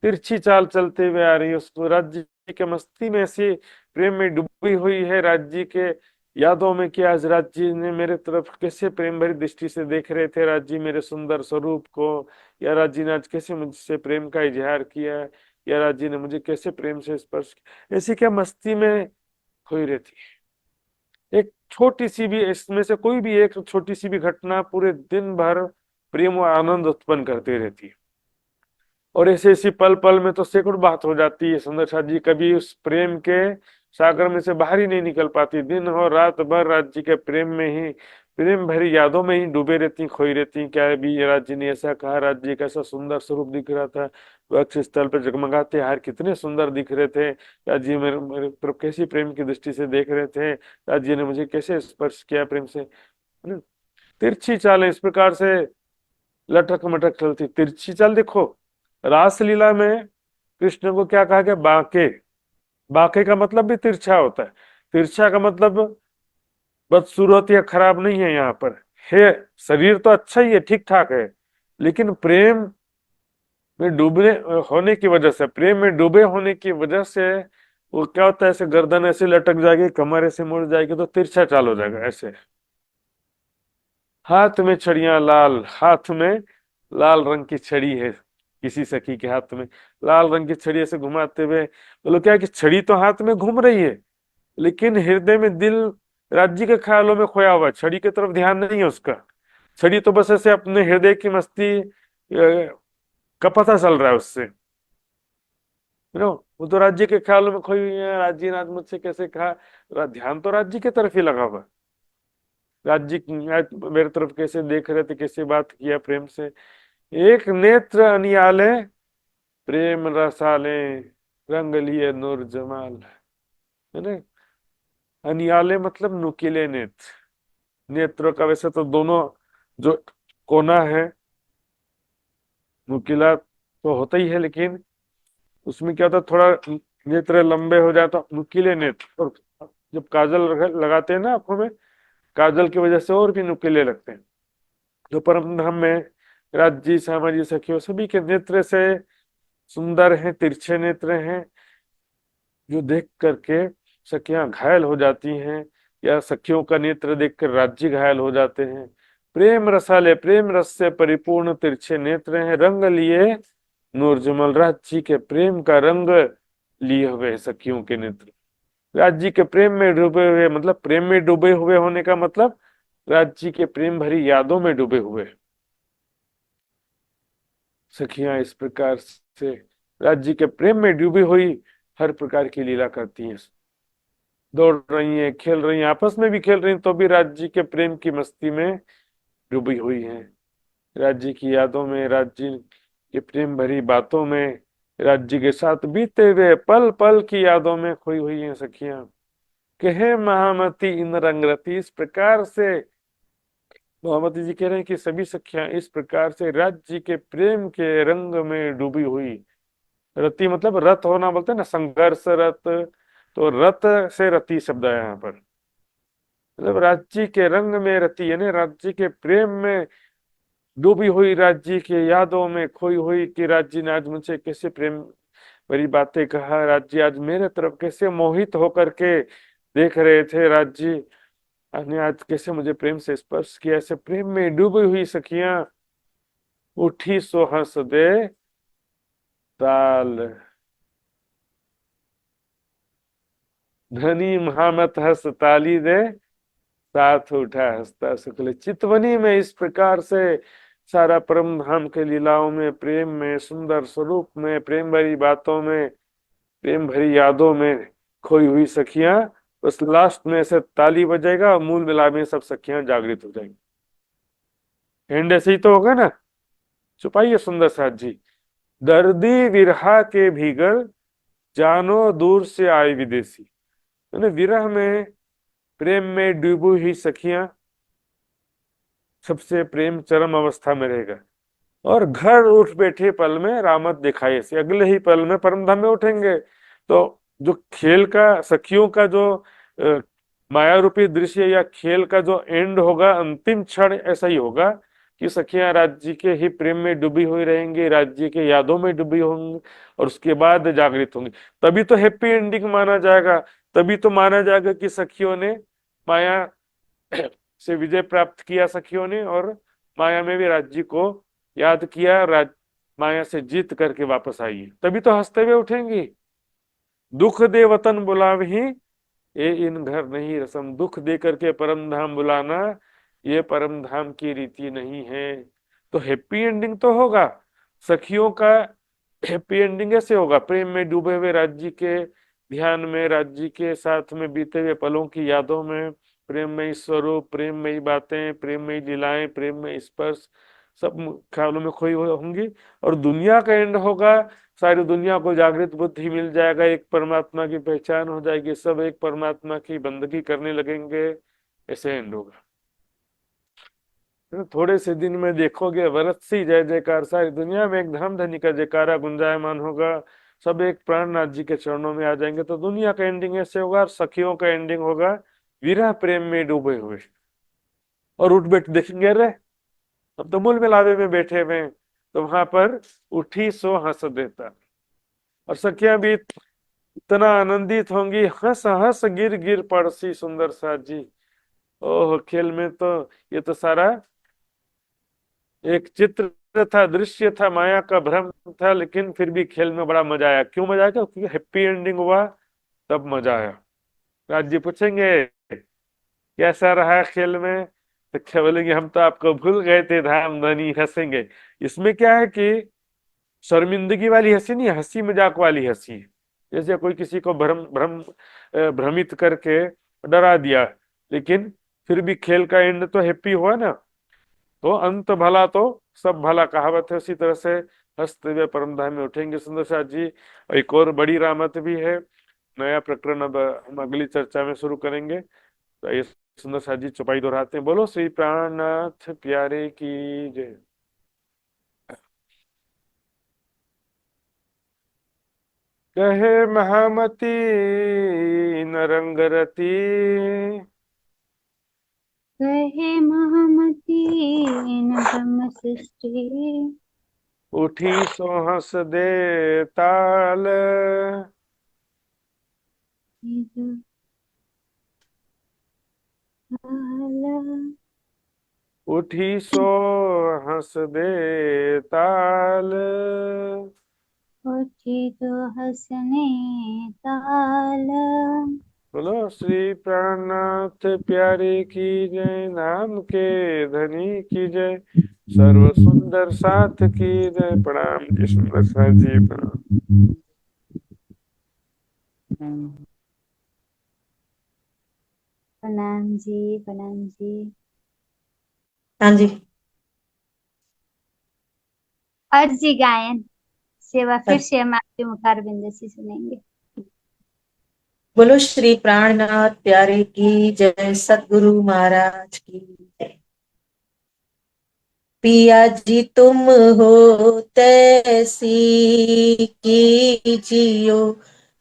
तिरछी चाल चलते हुए आ रही है। उसको राज्य के मस्ती में ऐसी प्रेम में डूबी हुई है, राज्य के यादों में कि आज राज्य ने मेरे तरफ कैसे प्रेम भरी दृष्टि से देख रहे थे, राज्य मेरे सुंदर स्वरूप को, या राज्य ने आज कैसे मुझसे प्रेम का इजहार किया, या राज्य ने मुझे कैसे प्रेम से स्पर्श किया, ऐसी क्या मस्ती में खोई रहती है। एक छोटी सी भी, इसमें से कोई भी एक छोटी सी भी घटना पूरे दिन भर प्रेम और आनंद उत्पन्न करती रहती है। और ऐसे ऐसी पल पल में तो सैकड़ों बात हो जाती है। सुंदर जी कभी उस प्रेम के सागर में से बाहर ही नहीं निकल पाती, दिन और रात भर राज्य के प्रेम में ही, प्रेम भरी यादों में ही डूबे रहती, खोई रहती। क्या अभी ये राज्य ने ऐसा कहा, राज्य का ऐसा सुंदर स्वरूप दिख रहा था, वक्ष स्थल पर जगमगाते हार कितने सुंदर दिख रहे थे, राज्य मेरे मेरे तरफ कैसी प्रेम की दृष्टि से देख रहे थे, राज्य ने मुझे कैसे स्पर्श किया प्रेम से, है ना? तिरछी चाल इस प्रकार से लटक मटक चलती तिरछी चाल। देखो रासलीला में कृष्ण को क्या कहा गया, बांके। बांके का मतलब भी तिरछा होता है। तिरछा का मतलब बदसूरत या खराब नहीं है, यहाँ पर है शरीर तो अच्छा ही है, ठीक ठाक है, लेकिन प्रेम में डूबने होने की वजह से, प्रेम में डूबे होने की वजह से वो क्या होता है, ऐसे गर्दन ऐसे लटक जाएगी, कमर ऐसे मुड़ जाएगी, तो तिरछा चाल हो जाएगा ऐसे। हाथ में छड़ियां लाल, हाथ में लाल रंग की छड़ी है किसी सखी के हाथ में, लाल रंग की छड़ी ऐसे घुमाते हुए, बोलो क्या है कि छड़ी तो हाथ में घूम रही है, लेकिन हृदय में दिल राज्य के ख्यालों में खोया हुआ है, छड़ी की तरफ ध्यान नहीं है उसका। छड़ी तो बस ऐसे अपने हृदय की मस्ती का पता चल रहा है उससे, नो। वो तो राज्य के ख्यालों में खोई हुई है, राज्य ने आज मुझसे कैसे कहा, ध्यान तो राज्य की तरफ ही लगा हुआ। राज्य आज मेरे तरफ कैसे देख रहे थे, कैसे बात किया प्रेम से। एक नेत्र अनियाले प्रेम रसाले, रंग लिए नूर जमाल, है ना। अनियाले मतलब नुकीले नेत्र, नेत्रों का वैसे तो दोनों जो कोना है नुकीला तो होता ही है, लेकिन उसमें क्या होता है, थोड़ा नेत्र लंबे हो जाए तो नुकीले नेत्र। और जब काजल लगाते हैं ना आंखों में, काजल की वजह से और भी नुकीले लगते हैं। जो परम धाम में राज्य सामाजिक सखियों सभी के नेत्र से सुंदर हैं, तिरछे नेत्र हैं, जो देख करके सखियां घायल हो जाती हैं, या सखियों का नेत्र देखकर राज्य घायल हो जाते हैं। प्रेम रसाले, प्रेम रस से परिपूर्ण तिरछे नेत्र हैं, रंग लिए नूरजमल, राज्य के प्रेम का रंग लिए हुए सखियों के नेत्र। राज्य के प्रेम में डूबे हुए, मतलब प्रेम में डूबे हुए होने का मतलब राज्य के प्रेम भरी यादों में डूबे हुए सखियां इस प्रकार से राज्य के प्रेम में डूबी हुई हर प्रकार की लीला करती हैं, दौड़ रही हैं, खेल रही हैं, आपस में भी खेल रही हैं, तो भी राज्य के प्रेम की मस्ती में डूबी हुई हैं। राज्य की यादों में, राज्य के प्रेम भरी बातों में, राज्य के साथ बीते हुए पल पल की यादों में खोई हुई हैं सखियां। कहे महामती इन रंगरती, इस प्रकार से महामती जी कह रहे हैं कि सभी सखियां इस प्रकार से राज्य के प्रेम के रंग में डूबी हुई, रति मतलब रत होना बोलते हैं ना, संघर्ष रत, तो रत से रति शब्द है यहाँ पर, मतलब राज्य के रंग में रति, यानी राज्य के प्रेम में डूबी हुई, राज्य के यादों में खोई हुई कि राज्य ने आज मुझसे कैसे प्रेम भरी बातें कहा, राज्य आज मेरे तरफ कैसे मोहित होकर के देख रहे थे, राज्य ने आज कैसे मुझे प्रेम से स्पर्श किया। ऐसे प्रेम में डूबी हुई सखियां उठी सो हंस दे ताल, धनी महामत हंस ताली दे, साथ उठा हंसता शुक्ल। चितवनी में इस प्रकार से सारा परम धाम के लीलाओं में, प्रेम में, सुंदर स्वरूप में, प्रेम भरी बातों में, प्रेम भरी यादों में खोई हुई सखियां, उस लास्ट में से ताली बजेगा और मूल मिला में सब सखियां जागृत हो जाएंगी। एंड ऐसे ही तो होगा ना। छुपाइए सुंदर साथ जी। दर्दी विरहा के भीगर, जानो दूर से आए विदेशी, यानी विरह में, प्रेम में डूबी हुई सखियां, सबसे प्रेम चरम अवस्था में रहेगा, और घर उठ बैठे पल में रामत दिखाए से, अगले ही पल में परम धाम में उठेंगे। तो जो खेल का, सखियों का जो माया रूपी दृश्य या खेल का जो एंड होगा, अंतिम क्षण ऐसा ही होगा कि सखियां राज्य के ही प्रेम में डूबी हुई रहेंगी, राज्य के यादों में डूबी होंगी, और उसके बाद जागृत होंगी। तभी तो हैप्पी एंडिंग माना जाएगा, तभी तो माना जाएगा कि सखियों ने माया से विजय प्राप्त किया, सखियों ने, और माया में भी राज्य को याद किया, माया से जीत करके वापस आई है, तभी तो हंसते हुए उठेंगी। दुख दे वतन बुलावही, ये इन घर नहीं रसम, दुख दे करके परम धाम बुलाना ये परम धाम की रीति नहीं है। तो हैप्पी एंडिंग तो होगा सखियों का, हैप्पी एंडिंग ऐसे होगा, प्रेम में डूबे हुए राज्य के ध्यान में, राज्य के साथ में बीते हुए पलों की यादों में, प्रेम में स्वरूप, प्रेम में बातें, प्रेम में लीलाएं, प्रेम में स्पर्श, सब ख्यालों में खोई हुई होंगी। और दुनिया का एंड होगा, सारी दुनिया को जागृत बुद्धि मिल जाएगा, एक परमात्मा की पहचान हो जाएगी, सब एक परमात्मा की बंदगी करने लगेंगे, ऐसे एंड होगा। थोड़े से दिन में देखोगे वरत सी जय जयकार, सारी दुनिया में एक धर्म धनी का जयकारा गुंजायमान होगा, सब एक प्राणनाथ जी के चरणों में आ जाएंगे। तो दुनिया का एंडिंग ऐसे होगा, और सखियों का एंडिंग होगा विरह प्रेम में डूबे हुए, और उठ बैठ देखेंगे, अरे अब तो मूल मिलावे में बैठे हुए हैं, तो वहां पर उठी सो हंस देता, और सखियां भी इतना आनंदित होंगी, हंस हंस गिर गिर पड़सी सुंदर साथ जी। ओह, खेल में तो ये तो सारा एक चित्र था, दृश्य था, माया का भ्रम था, लेकिन फिर भी खेल में बड़ा मजा आया। क्यों मजा आया? क्योंकि हैप्पी एंडिंग हुआ, तब मजा आया। राज जी पूछेंगे कैसा रहा खेल में, तो क्या बोलेंगे, हम तो आपको भूल गए थे धाम धनी, हंसेंगे। इसमें क्या है कि शर्मिंदगी वाली हंसी नहीं, हंसी मजाक वाली हंसी। जैसे कोई किसी को भ्रमित करके डरा दिया, लेकिन फिर भी खेल का एंड तो हैप्पी हुआ ना, तो अंत भला तो सब भला, कहावत है। उसी तरह से हंसते हुए परम धाम में उठेंगे सुंदर साथ जी। एक और बड़ी रामत भी है, नया प्रकरण अब हम अगली चर्चा में शुरू करेंगे। तो ये सुंदर साथ जी चौपाई दोहराते हैं, बोलो श्री प्राणनाथ प्यारे की जय। कहे महामती न रंगरती, कहे महामती न ब्रह्म सृष्टि, उठी सो हंस दे ताल, उठी सो हंस दे ताल। उठी तो हंसने ताल। बोलो श्री प्राणनाथ प्यारे की जय, नाम के धनी की जय, सर्व सुंदर साथ की जय। प्रणाम जी सुंदर साथ जी, प्रणाम। प्रणाम जी, प्रणाम जी। हाँ जी। अर्जी गायन सेवा फिर से हम आपके मुखारबिंद से सुनेंगे। बोलो श्री प्राणनाथ प्यारे की जय, सतगुरु महाराज की जय। पिया जी तुम हो तैसी कीजियो,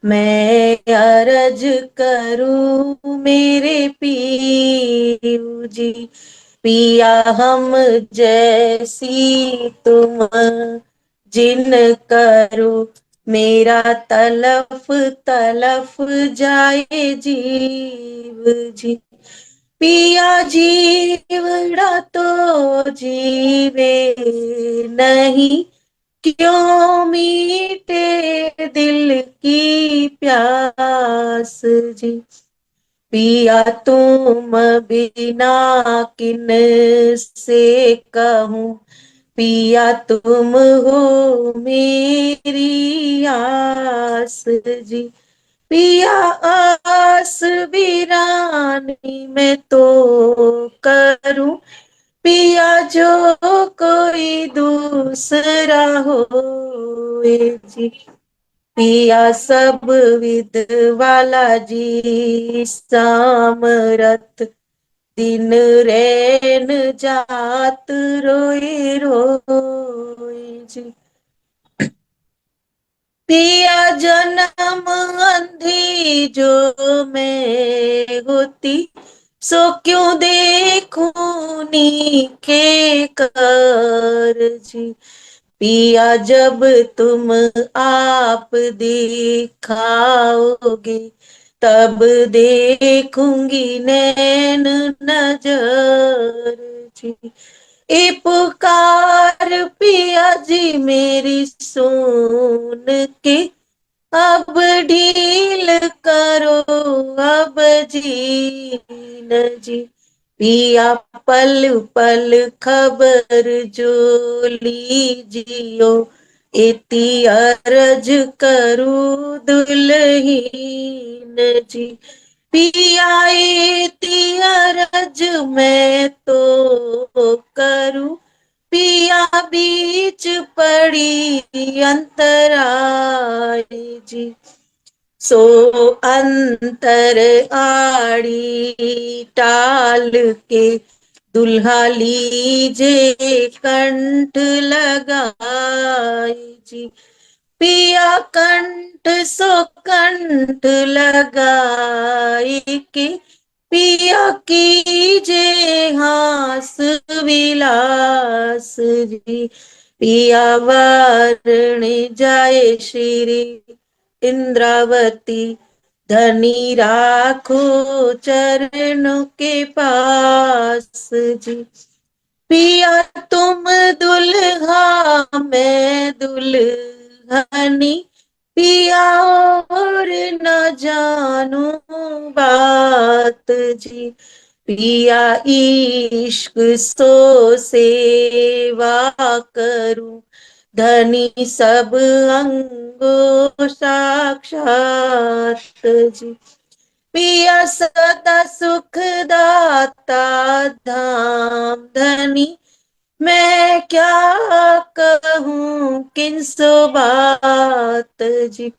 मैं अर्ज करूं मेरे पीऊ जी। पिया हम जैसी तुम जिन करो, मेरा तलफ तलफ जाए जीव जी। पिया जीवड़ा तो जीवे नहीं, क्यों मीटे दिल की प्यास जी। पिया तुम बिना किन से कहूं, पिया तुम हो मेरी आस जी। पिया आस वीरानी में तो करूं, पिया जो कोई दूसरा हो जी। पिया सब विद वाला जी, सामरत दिन रैन जात रोए रोए जी। पिया जन्म अंधी जो मैं होती, सो क्यों देखूं नीके कर जी। पिया जब तुम आप दिखाओगे, तब देखूंगी नैन नजर जी। ए पुकार पिया जी मेरी सुन के, अब ढील करो अब जीन जी। पिया पल पल खबर जो लीजियो, इति अरज करू दुल्हीन जी। पिया इति अरज मैं तो करूं, पिया बीच पड़ी अंतराय जी। सो अंतर आड़ी टाल के, दुल्हा लीजे कंठ लगाई जी। पिया कंठ सो कंठ लगाई के, पिया कीजे हास विलास जी। पिया वारण जाए श्री इंद्रावती, धनी राखो चरणों के पास जी। पिया तुम दुल्हा मैं दुल्हनी, पिया और न जानू बात जी। पिया इश्क सो सेवा करूं, धनी सब अंगो साक्षात जी। पिया सदा सुख दाता धाम धनी, मैं क्या कहूं किनसो बात जी।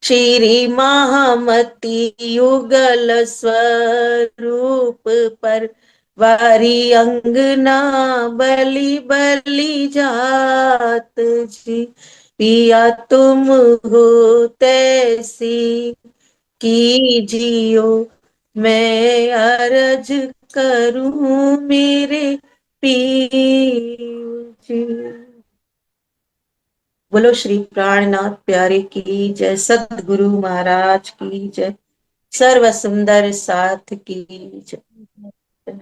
श्री महामती युगल स्वरूप पर, वारी अंगना बलि बलि जात जी। पिया तुम हो तैसी कीजियो, मैं अर्ज करूं मेरे पीर जी। बोलो श्री प्राणनाथ प्यारे की जय, सतगुरु महाराज की जय, सर्व सुंदर साथ की जय।